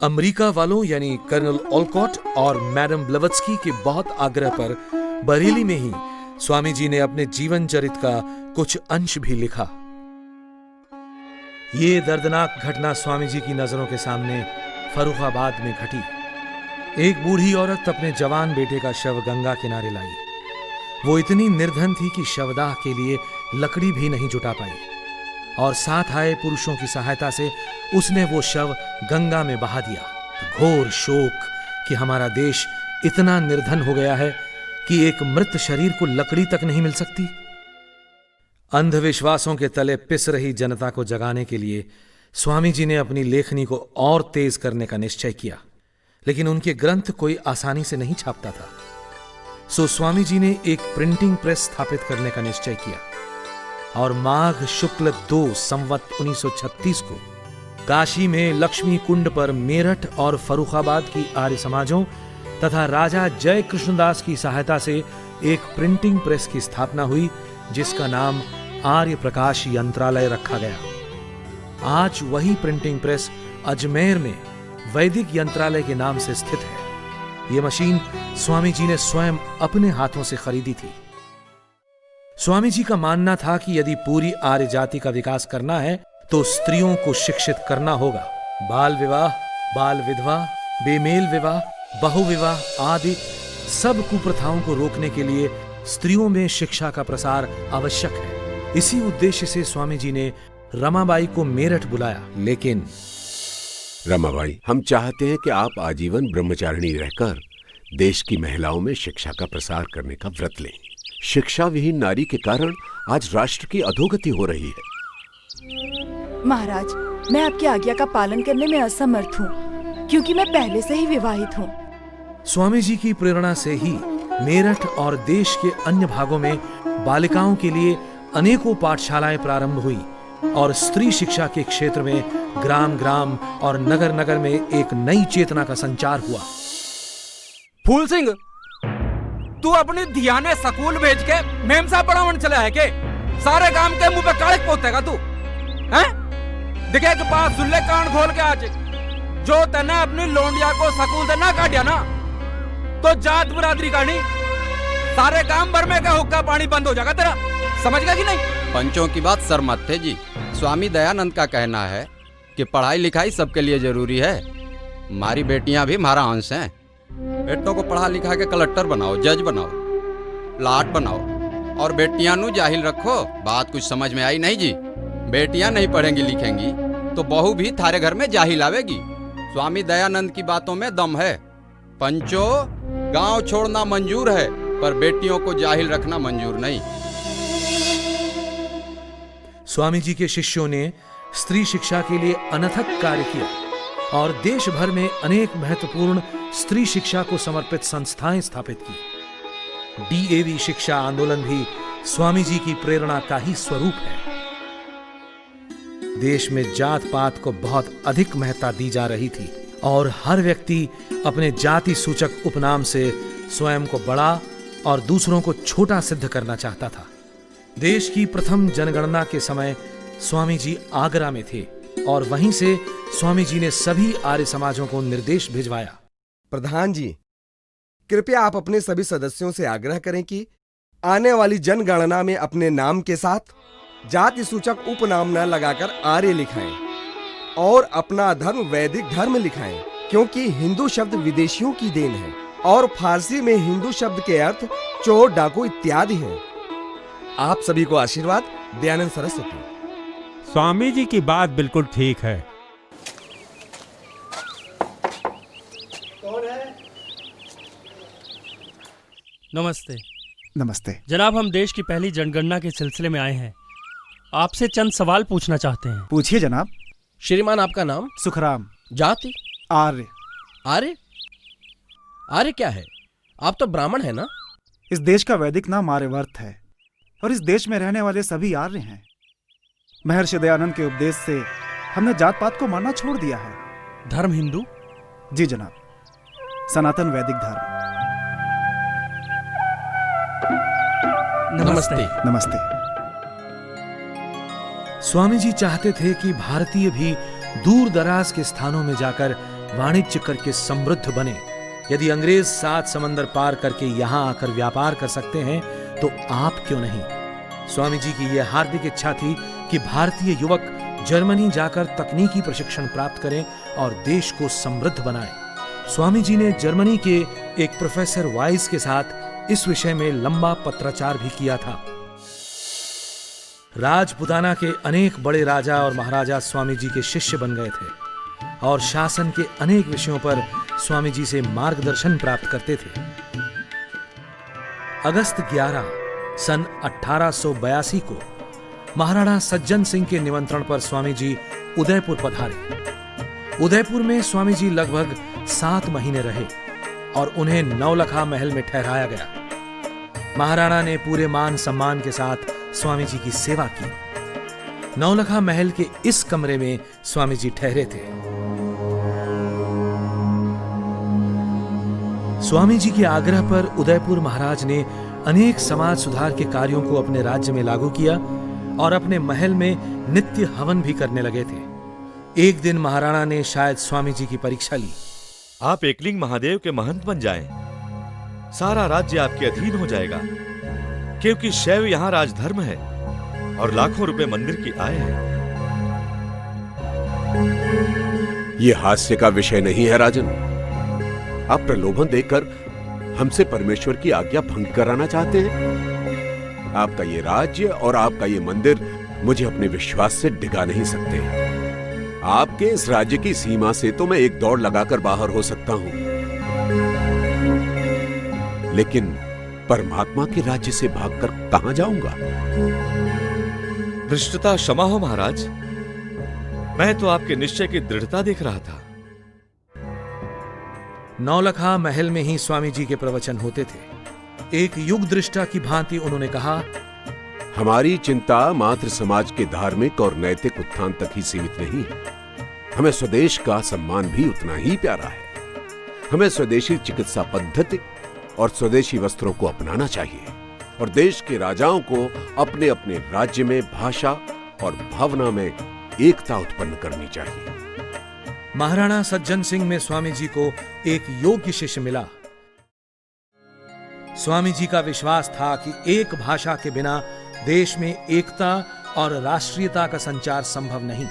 अमेरिका वालों यानी कर्नल ओलकॉट और मैडम ब्लवत्स्की के बहुत आग्रह पर बरेली में ही स्वामी जी ने अपने जीवन चरित का कुछ अंश भी लिखा। ये दर्दनाक घटना स्वामी जी की नजरों के सामने फर्रुखाबाद में घटी। एक बूढ़ी औरत अपने जवान बेटे का शव गंगा किनारे लाई। वो इतनी निर्धन थी कि शवदाह के लिए लकड़ी भी नहीं जुटा पाई, और साथ आए पुरुषों की सहायता से उसने वो शव गंगा में बहा दिया। घोर शोक कि हमारा देश इतना निर्धन हो गया है कि एक मृत शरीर को लकड़ी तक नहीं मिल सकती। अंधविश्वासों के तले पिस रही जनता को जगाने के लिए स्वामी जी ने अपनी लेखनी को और तेज करने का निश्चय किया, लेकिन उनके ग्रंथ कोई आसानी से नहीं छापता था। सो स्वामी जी ने एक प्रिंटिंग प्रेस स्थापित करने का निश्चय किया और माघ शुक्ल 2 संवत 1936 को काशी में लक्ष्मी कुंड पर मेरठ और फर्रुखाबाद की आर्य समाजों तथा राजा जय कृष्णदास की सहायता से एक प्रिंटिंग प्रेस की स्थापना हुई, जिसका नाम आर्य प्रकाश यंत्रालय रखा गया। आज वही प्रिंटिंग प्रेस अजमेर में वैदिक यंत्रालय के नाम से स्थित है। यह मशीन स्वामी जी ने स्वयं अपने हाथों से खरीदी थी। स्वामी जी का मानना था कि यदि पूरी आर्य जाति का विकास करना है तो स्त्रियों को शिक्षित करना होगा। बाल विवाह, बाल विधवा, बेमेल विवाह, बहुविवाह आदि सब कुप्रथाओं को रोकने के लिए स्त्रियों में शिक्षा का प्रसार आवश्यक है। इसी उद्देश्य से स्वामी जी ने रमाबाई को मेरठ बुलाया। लेकिन रमाबाई, हम चाहते हैं कि आप आजीवन ब्रह्मचारिणी रहकर देश की महिलाओं में शिक्षा का प्रसार करने का व्रत लें। शिक्षा विहीन नारी के कारण आज राष्ट्र की अधोगति हो रही है। महाराज, मैं आपकी आज्ञा का पालन करने में असमर्थ हूँ, क्योंकि मैं पहले से ही विवाहित हूँ। स्वामी जी की प्रेरणा से ही मेरठ और देश के अन्य भागों में बालिकाओं के लिए अनेकों पाठशालाएं प्रारंभ हुई और स्त्री शिक्षा के क्षेत्र में ग्राम ग्राम और नगर नगर में एक नई चेतना का संचार हुआ। फूल सिंह, तू अपनी धियाने स्कूल भेज के मेमसा पढ़ावन चला है के? सारे गांव के मुंह पे कालिक पोतेगा तू? हैं? दिखे के पास सुल्ले कान खोल के आज जो तने अपनी लोंडिया को स्कूल से ना काटिया ना, तो जात बरादरी का नहीं, सारे गांव भर में का हुक्का पानी बंद हो जाएगा तेरा। समझ गया कि नहीं? पंचों की बात सर मत थे जी। स्वामी दयानंद का कहना है कि पढ़ाई लिखाई सबके लिए जरूरी है। हमारी बेटियां भी हमारा अंश हैं। बेटों को पढ़ा लिखा के कलेक्टर बनाओ, जज बनाओ, प्लाट बनाओ, और बेटियां नु जाहिल रखो। बात कुछ समझ में आई नहीं जी? बेटियां नहीं पढ़ेंगी लिखेंगी तो बहू भी थारे घर में जाहिल आवेगी। स्वामी दयानंद की बातों में दम है। पंचो, गांव छोड़ना मंजूर है पर बेटियों को जाहिल रखना मंजूर नहीं। स्वामी जी के शिष्यों ने स्त्री शिक्षा के लिए अनथक कार्य किया और देश भर में अनेक महत्वपूर्ण स्त्री शिक्षा को समर्पित संस्थाएं स्थापित की। डीएवी शिक्षा आंदोलन भी स्वामी जी की प्रेरणा का ही स्वरूप है। देश में जात पात को बहुत अधिक महत्ता दी जा रही थी और हर व्यक्ति अपने जाति सूचक उपनाम से स्वयं को बड़ा और दूसरों को छोटा सिद्ध करना चाहता था। देश की प्रथम जनगणना के समय स्वामी जी आगरा में थे और वहीं से स्वामी जी ने सभी आर्य समाजों को निर्देश भिजवाया प्रधान जी, कृपया आप अपने सभी सदस्यों से आग्रह करें कि आने वाली जनगणना में अपने नाम के साथ जाति सूचक उपनाम न लगाकर आर्य लिखाएं और अपना धर्म वैदिक धर्म लिखाएं, क्योंकि हिंदू शब्द विदेशियों की देन है और फारसी में हिंदू शब्द के अर्थ चोर, डाकू इत्यादि हैं। आप सभी को आशीर्वाद। दयानंद सरस्वती। स्वामी जी की बात बिल्कुल ठीक है। नमस्ते। नमस्ते जनाब, हम देश की पहली जनगणना के सिलसिले में आए हैं। आपसे चंद सवाल पूछना चाहते हैं। पूछिए जनाब। श्रीमान, आपका नाम? सुखराम। जाति? आर्य। आर्य? आर्य क्या है? आप तो ब्राह्मण है ना? इस देश का वैदिक नाम आर्यवर्त है और इस देश में रहने वाले सभी आर्य हैं। महर्षि दयानंद के उपदेश से हमने जात पात को मानना छोड़ दिया है। धर्म हिंदू? जी जनाब, सनातन वैदिक धर्म। नमस्ते। नमस्ते। स्वामी जी चाहते थे कि भारतीय भी दूर दराज के स्थानों में जाकर वाणिज्य करके समृद्ध बने। यदि अंग्रेज 7 समंदर पार करके यहाँ आकर व्यापार कर सकते हैं तो आप क्यों नहीं। स्वामी जी की यह हार्दिक इच्छा थी कि भारतीय युवक जर्मनी जाकर तकनीकी प्रशिक्षण प्राप्त करें और देश को समृद्ध बनाएं। स्वामी जी ने जर्मनी के एक प्रोफेसर वाइस के साथ इस विषय में लंबा पत्राचार भी किया था। राजपुताना के अनेक बड़े राजा और महाराजा स्वामी जी के शिष्य बन गए थे और शासन के अनेक विषयों पर स्वामी जी से मार्गदर्शन प्राप्त करते थे। अगस्त 11 सन 1882 को महाराणा सज्जन सिंह के निमंत्रण पर स्वामी जी उदयपुर पधारे। उदयपुर में स्वामी जी लगभग 7 महीने रहे और उन्हें नौलखा महल में ठहराया गया। महाराणा ने पूरे मान सम्मान के साथ स्वामी जी की सेवा की। नौलखा महल के इस कमरे में स्वामी जी ठहरे थे। स्वामी जी के आग्रह पर उदयपुर महाराज ने अनेक समाज सुधार के कार्यों को अपने राज्य में लागू किया और अपने महल में नित्य हवन भी करने लगे थे। एक दिन महाराणा ने शायद स्वामी जी की परीक्षा ली। आप एकलिंग महादेव के महंत बन जाएं, सारा राज्य आपके अधीन हो जाएगा, क्योंकि शैव यहाँ राजधर्म है और लाखों रुपए मंदिर की आय है। यह हास्य का विषय नहीं है राजन। आप प्रलोभन देकर हमसे परमेश्वर की आज्ञा भंग कराना चाहते हैं। आपका ये राज्य और आपका ये मंदिर मुझे अपने विश्वास से डिगा नहीं सकते। आपके इस राज्य की सीमा से तो मैं एक दौड़ लगाकर बाहर हो सकता हूं, लेकिन परमात्मा के राज्य से भागकर कहां जाऊंगा? धृष्टता क्षमा हो महाराज, मैं तो आपके निश्चय की दृढ़ता देख रहा था। नौलखा महल में ही स्वामी जी के प्रवचन होते थे। एक युग दृष्टा की भांति उन्होंने कहा, हमारी चिंता मात्र समाज के धार्मिक और नैतिक उत्थान तक ही सीमित नहीं है। हमें स्वदेश का सम्मान भी उतना ही प्यारा है। हमें स्वदेशी चिकित्सा पद्धति और स्वदेशी वस्त्रों को अपनाना चाहिए और देश के राजाओं को अपने अपने राज्य में भाषा और भावना में एकता उत्पन्न करनी चाहिए। महाराणा सज्जन सिंह में स्वामी जी को एक योग्य शिष्य मिला। स्वामी जी का विश्वास था कि एक भाषा के बिना देश में एकता और राष्ट्रीयता का संचार संभव नहीं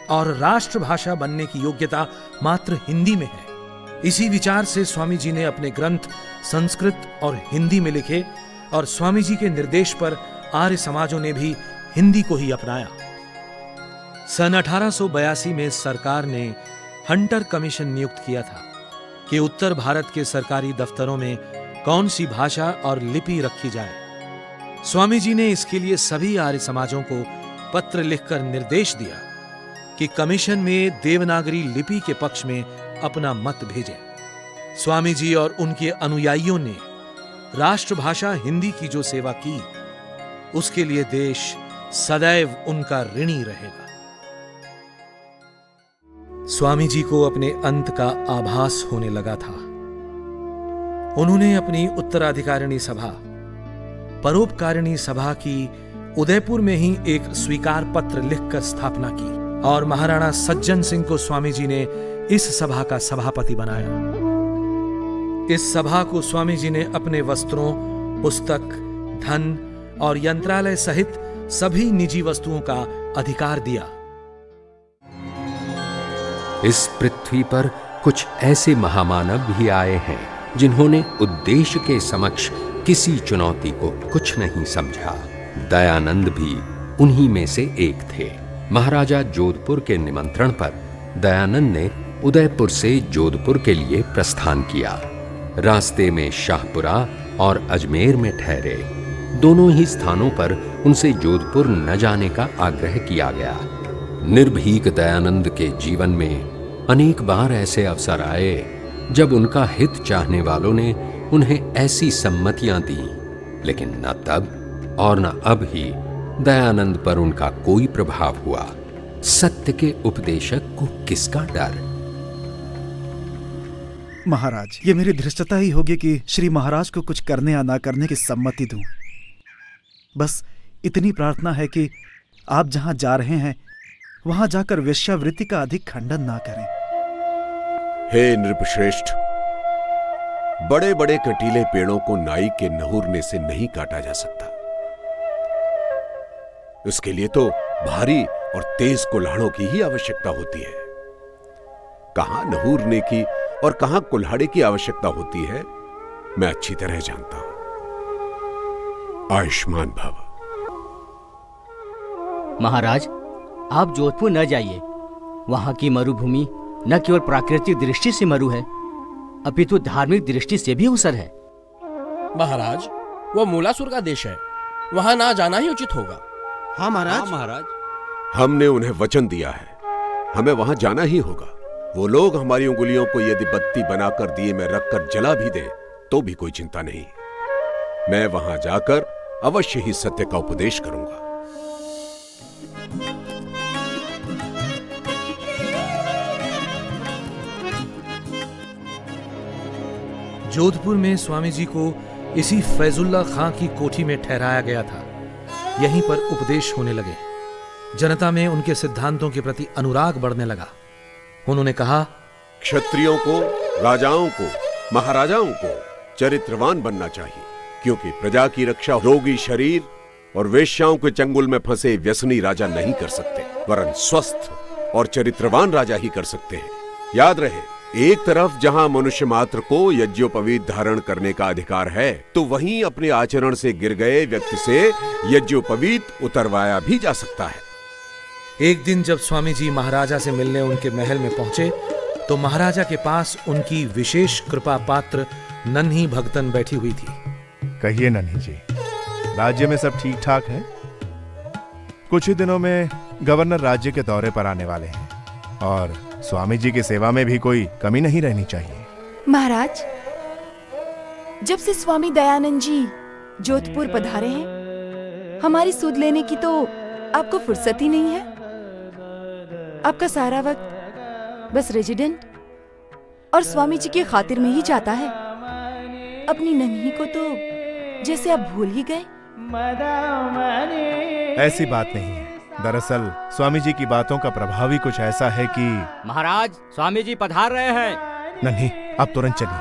और राष्ट्रभाषा बनने की योग्यता मात्र हिंदी में है। इसी विचार से स्वामी जी ने अपने ग्रंथ संस्कृत और हिंदी में लिखे और स्वामी जी के निर्देश पर आर्य समाजों ने भी हिंदी को ही अपनाया। सन 1882 में सरकार ने हंटर कमीशन नियुक्त किया था कि उत्तर भारत के सरकारी दफ्तरों में कौन सी भाषा और लिपि रखी जाए। स्वामी जी ने इसके लिए सभी आर्य समाजों को पत्र लिखकर निर्देश दिया कि कमीशन में देवनागरी लिपि के पक्ष में अपना मत भेजें। स्वामी जी और उनके अनुयायियों ने राष्ट्रभाषा हिंदी की जो सेवा की, उसके लिए देश सदैव उनका ऋणी रहेगा। स्वामी जी को अपने अंत का आभास होने लगा था। उन्होंने अपनी उत्तराधिकारिणी सभा, परोपकारिणी सभा की उदयपुर में ही एक स्वीकार पत्र लिखकर स्थापना की और महाराणा सज्जन सिंह को स्वामी जी ने इस सभा का सभापति बनाया। इस सभा को स्वामी जी ने अपने वस्त्रों, पुस्तक, धन और यंत्रालय सहित सभी निजी वस्तुओं का अधिकार दिया। इस पृथ्वी पर कुछ ऐसे महामानव भी आए हैं जिन्होंने उद्देश्य के समक्ष किसी चुनौती को कुछ नहीं समझा। दयानंद भी उन्हीं में से एक थे। महाराजा जोधपुर के निमंत्रण पर दयानंद ने उदयपुर से जोधपुर के लिए प्रस्थान किया। रास्ते में शाहपुरा और अजमेर में ठहरे। दोनों ही स्थानों पर उनसे जोधपुर न जाने का आग्रह किया गया। निर्भीक दयानंद के जीवन में अनेक बार ऐसे अवसर आए जब उनका हित चाहने वालों ने उन्हें ऐसी सम्मतियां दी, लेकिन न तब और न अब ही दयानंद पर उनका कोई प्रभाव हुआ। सत्य के उपदेशक को किसका डर? महाराज, ये मेरी धृष्टता ही होगी कि श्री महाराज को कुछ करने या ना करने की सम्मति दूं। बस इतनी प्रार्थना है कि आप जहां जा रहे हैं वहां जाकर वेश्यावृत्ति का अधिक खंडन ना करें। हे नृपश्रेष्ठ, बड़े बड़े कटीले पेड़ों को नाई के नहुरने से नहीं काटा जा सकता। उसके लिए तो भारी और तेज कुल्हाड़ों की ही आवश्यकता होती है। कहां नहूरने की और कहां कुल्हाड़े की आवश्यकता होती है, मैं अच्छी तरह जानता हूं। आयुष्मान भव। महाराज, आप जोधपुर न जाइए। वहां की मरुभूमि न केवल प्राकृतिक दृष्टि से मरु है, अपितु धार्मिक दृष्टि से भी उसर है। महाराज, वह मूलासुर का देश है, वहां ना जाना ही उचित होगा। हाँ महाराज। हाँ महाराज, हमने उन्हें वचन दिया है, हमें वहां जाना ही होगा। वो लोग हमारी उंगलियों को यदि बत्ती बनाकर दिए में रखकर जला भी दे तो भी कोई चिंता नहीं। मैं वहां जाकर अवश्य ही सत्य का उपदेश करूंगा। जोधपुर में स्वामी जी को इसी फैजुल्ला खां की कोठी में ठहराया गया था। यहीं पर उपदेश होने लगे। जनता में उनके सिद्धांतों के प्रति अनुराग बढ़ने लगा। उन्होंने कहा, क्षत्रियों को, राजाओं को, महाराजाओं को चरित्रवान बनना चाहिए, क्योंकि प्रजा की रक्षा रोगी शरीर और वेश्याओं के चंगुल में फंसे व्यसनी राजा नहीं कर सकते, वरन स्वस्थ और चरित्रवान राजा ही कर सकते हैं। याद रहे, एक तरफ जहां मनुष्य मात्र को यज्ञोपवीत धारण करने का अधिकार है, तो वहीं अपने आचरण से गिर गए व्यक्ति से यज्ञोपवीत उतरवाया भी जा सकता है। एक दिन जब स्वामी जी महाराजा से मिलने उनके महल में पहुंचे तो महाराजा के पास उनकी विशेष कृपा पात्र नन्ही भगतन बैठी हुई थी। कहिए नन्ही जी, राज्य में सब ठीक ठाक है? कुछ ही दिनों में गवर्नर राज्य के दौरे पर आने वाले हैं और स्वामी जी की सेवा में भी कोई कमी नहीं रहनी चाहिए। महाराज, जब से स्वामी दयानंद जी जोधपुर पधारे हैं, हमारी सुध लेने की तो आपको फुर्सत ही नहीं है। आपका सारा वक्त बस रेजिडेंट और स्वामी जी की खातिर में ही जाता है। अपनी नन्ही को तो जैसे आप भूल ही गए। ऐसी बात नहीं है। दरअसल स्वामी जी की बातों का प्रभाव ही कुछ ऐसा है कि महाराज, स्वामी जी पधार रहे हैं। नन्ही, अब तुरंत चलिए।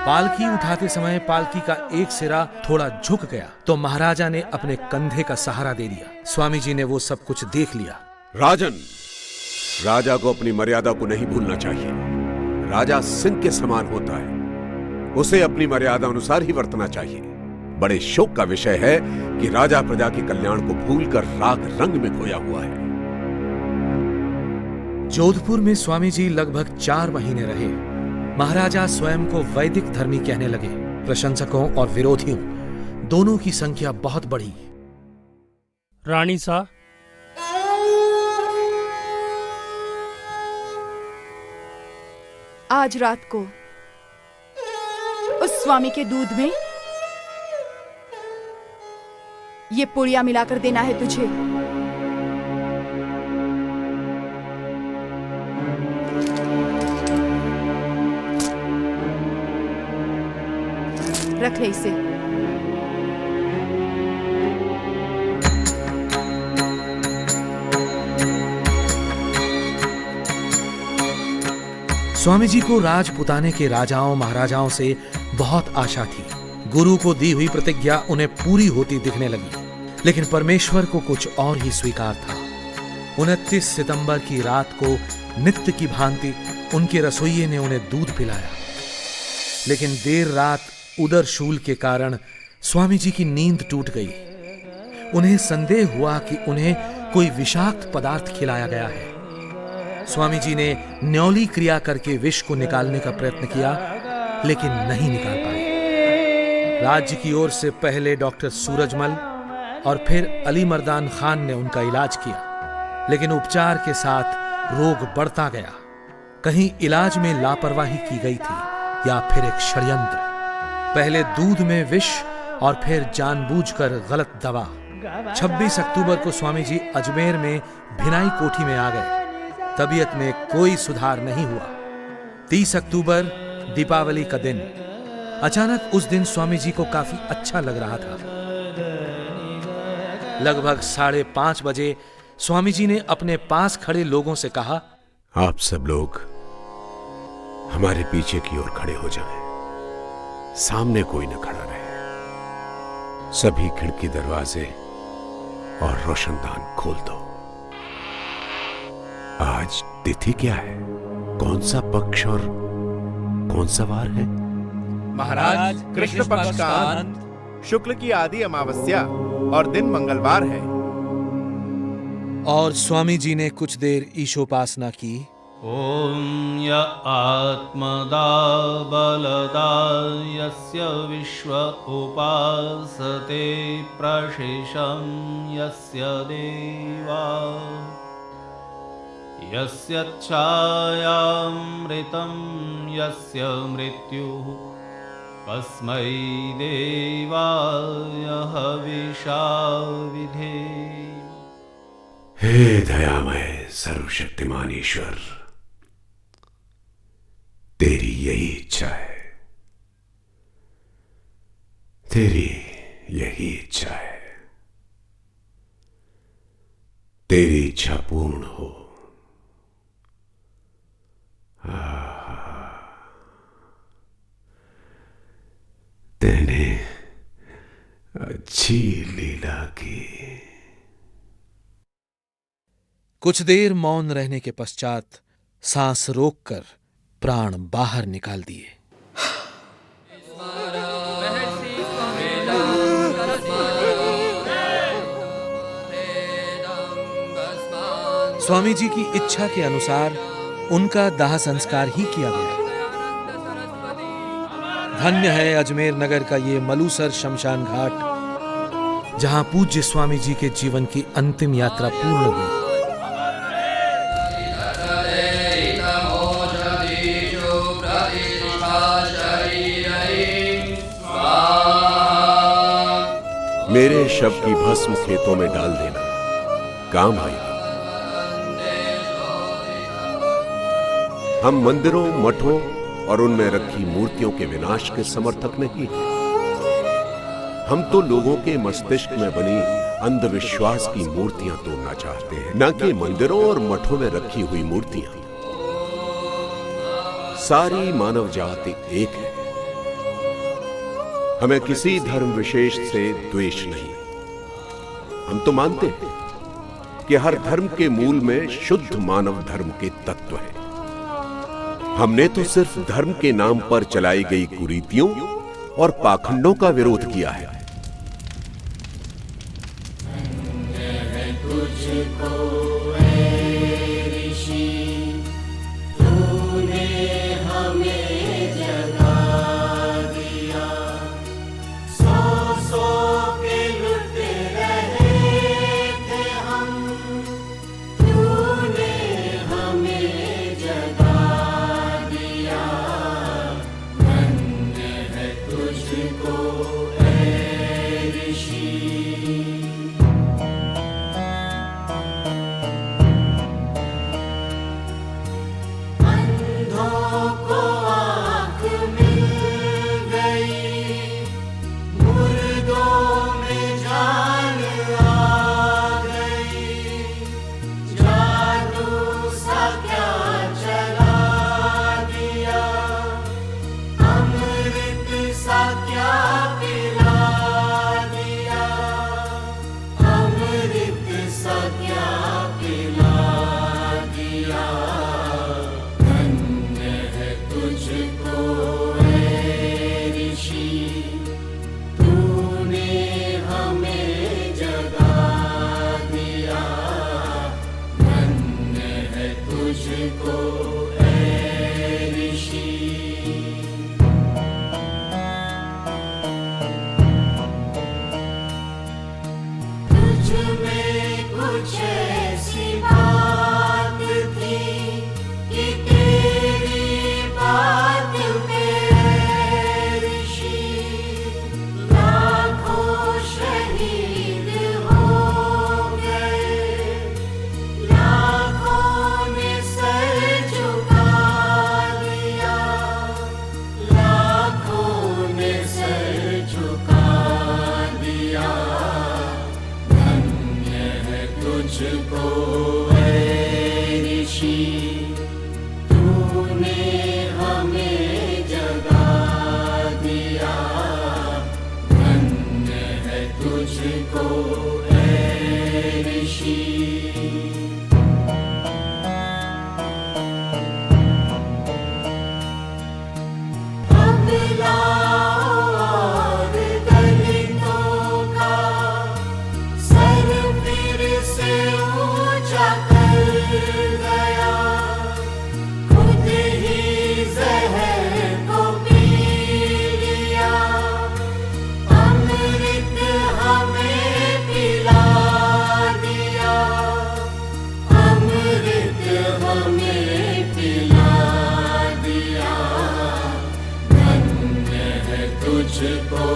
पालकी उठाते समय पालकी का एक सिरा थोड़ा झुक गया तो महाराजा ने अपने कंधे का सहारा दे दिया। स्वामी जी ने वो सब कुछ देख लिया। राजन, राजा को अपनी मर्यादा को नहीं भूलना चाहिए। राजा सिंह के समान होता है, उसे अपनी मर्यादा अनुसार ही वर्तना चाहिए। बड़े शोक का विषय है कि राजा प्रजा के कल्याण को भूलकर राग रंग में खोया हुआ है। जोधपुर में स्वामी जी लगभग 4 महीने रहे। महाराजा स्वयं को वैदिक धर्मी कहने लगे। प्रशंसकों और विरोधियों दोनों की संख्या बहुत बढ़ी। रानी सा, आज रात को उस स्वामी के दूध में ये पुड़िया मिलाकर देना है तुझे। रख ले इसे। स्वामी जी को राजपुताने के राजाओं महाराजाओं से बहुत आशा थी। गुरु को दी हुई प्रतिज्ञा उन्हें पूरी होती दिखने लगी, लेकिन परमेश्वर को कुछ और ही स्वीकार था। 29 सितंबर की रात को नित्य की भांति उनके रसोइये ने उन्हें दूध पिलाया, लेकिन देर रात उदरशूल के कारण स्वामी जी की नींद टूट गई। उन्हें संदेह हुआ कि उन्हें कोई विषाक्त पदार्थ खिलाया गया है। स्वामी जी ने न्यौली क्रिया करके विष को निकालने का प्रयत्न किया, लेकिन नहीं निकाल पाए। राज्य की ओर से पहले डॉक्टर सूरजमल और फिर अली मर्दान खान ने उनका इलाज किया, लेकिन उपचार के साथ रोग बढ़ता गया। कहीं इलाज में लापरवाही की गई थी या फिर एक षड्यंत्र। पहले दूध में विष और फिर जानबूझकर गलत दवा। 26 अक्टूबर को स्वामी जी अजमेर में भिनाई कोठी में आ गए। तबीयत में कोई सुधार नहीं हुआ। 30 अक्टूबर दीपावली का दिन। अचानक उस दिन स्वामी जी को काफी अच्छा लग रहा था। लगभग 5:30 बजे स्वामी जी ने अपने पास खड़े लोगों से कहा, आप सब लोग हमारे पीछे की ओर खड़े हो जाएं। सामने कोई न खड़ा रहे। सभी खिड़की दरवाजे और रोशनदान खोल दो। आज तिथि क्या है? कौन सा पक्ष और कौन सा वार है? महाराज, कृष्ण पक्ष का अंत, शुक्ल की आदि अमावस्या और दिन मंगलवार है। और स्वामी जी ने कुछ देर ईशोपासना की। ओम य आत्मदा बलदा यस्य विश्व उपासते प्रशिशं यस्य देवा यस्य छायामृतं यस्य मृत्युः तस्मै देवाय हविषा विधे। हे दयामय सर्वशक्तिमान ईश्वर, तेरी यही इच्छा है, तेरी यही इच्छा है। तेरी इच्छा पूर्ण हो। तेने अच्छी लीला की। कुछ देर मौन रहने के पश्चात सांस रोककर प्राण बाहर निकाल दिए। स्वामी जी की इच्छा के अनुसार उनका दाह संस्कार ही किया गया। धन्य है अजमेर नगर का ये मलूसर शमशान घाट, जहां पूज्य स्वामी जी के जीवन की अंतिम यात्रा पूर्ण हुई। मेरे शव की भस्म खेतों में डाल देना, काम आएगी। हम मंदिरों, मठों और उनमें रखी मूर्तियों के विनाश के समर्थक नहीं हैं। हम तो लोगों के मस्तिष्क में बनी अंधविश्वास की मूर्तियां तोड़ना चाहते हैं, न कि मंदिरों और मठों में रखी हुई मूर्तियां। सारी मानव जाति एक है। हमें किसी धर्म विशेष से द्वेष नहीं। हम तो मानते हैं कि हर धर्म के मूल में शुद्ध मानव धर्म के तत्व है। हमने तो सिर्फ धर्म के नाम पर चलाई गई कुरीतियों और पाखंडों का विरोध किया है। मुर्दों ऐ ऋषि। तुझ में कुछ ऐसी बात थी कि तेरी बात पे ऋषि लाखों शहीद हो गए, लाखों ने सर झुका दिया, लाखों ने सर झुका दिया। धन्य है तुझको ऐ ऋषि, तूने हमें जगा दिया। धन्य है तुझको ऐ ऋषि। अब लाओ और दलितों का सर फिर से ऊंचा कर गया, खुद ही जहर को पी लिया। अमृत हमें पिला दिया, अमृत हमें पिला दिया। धन्य है तुझको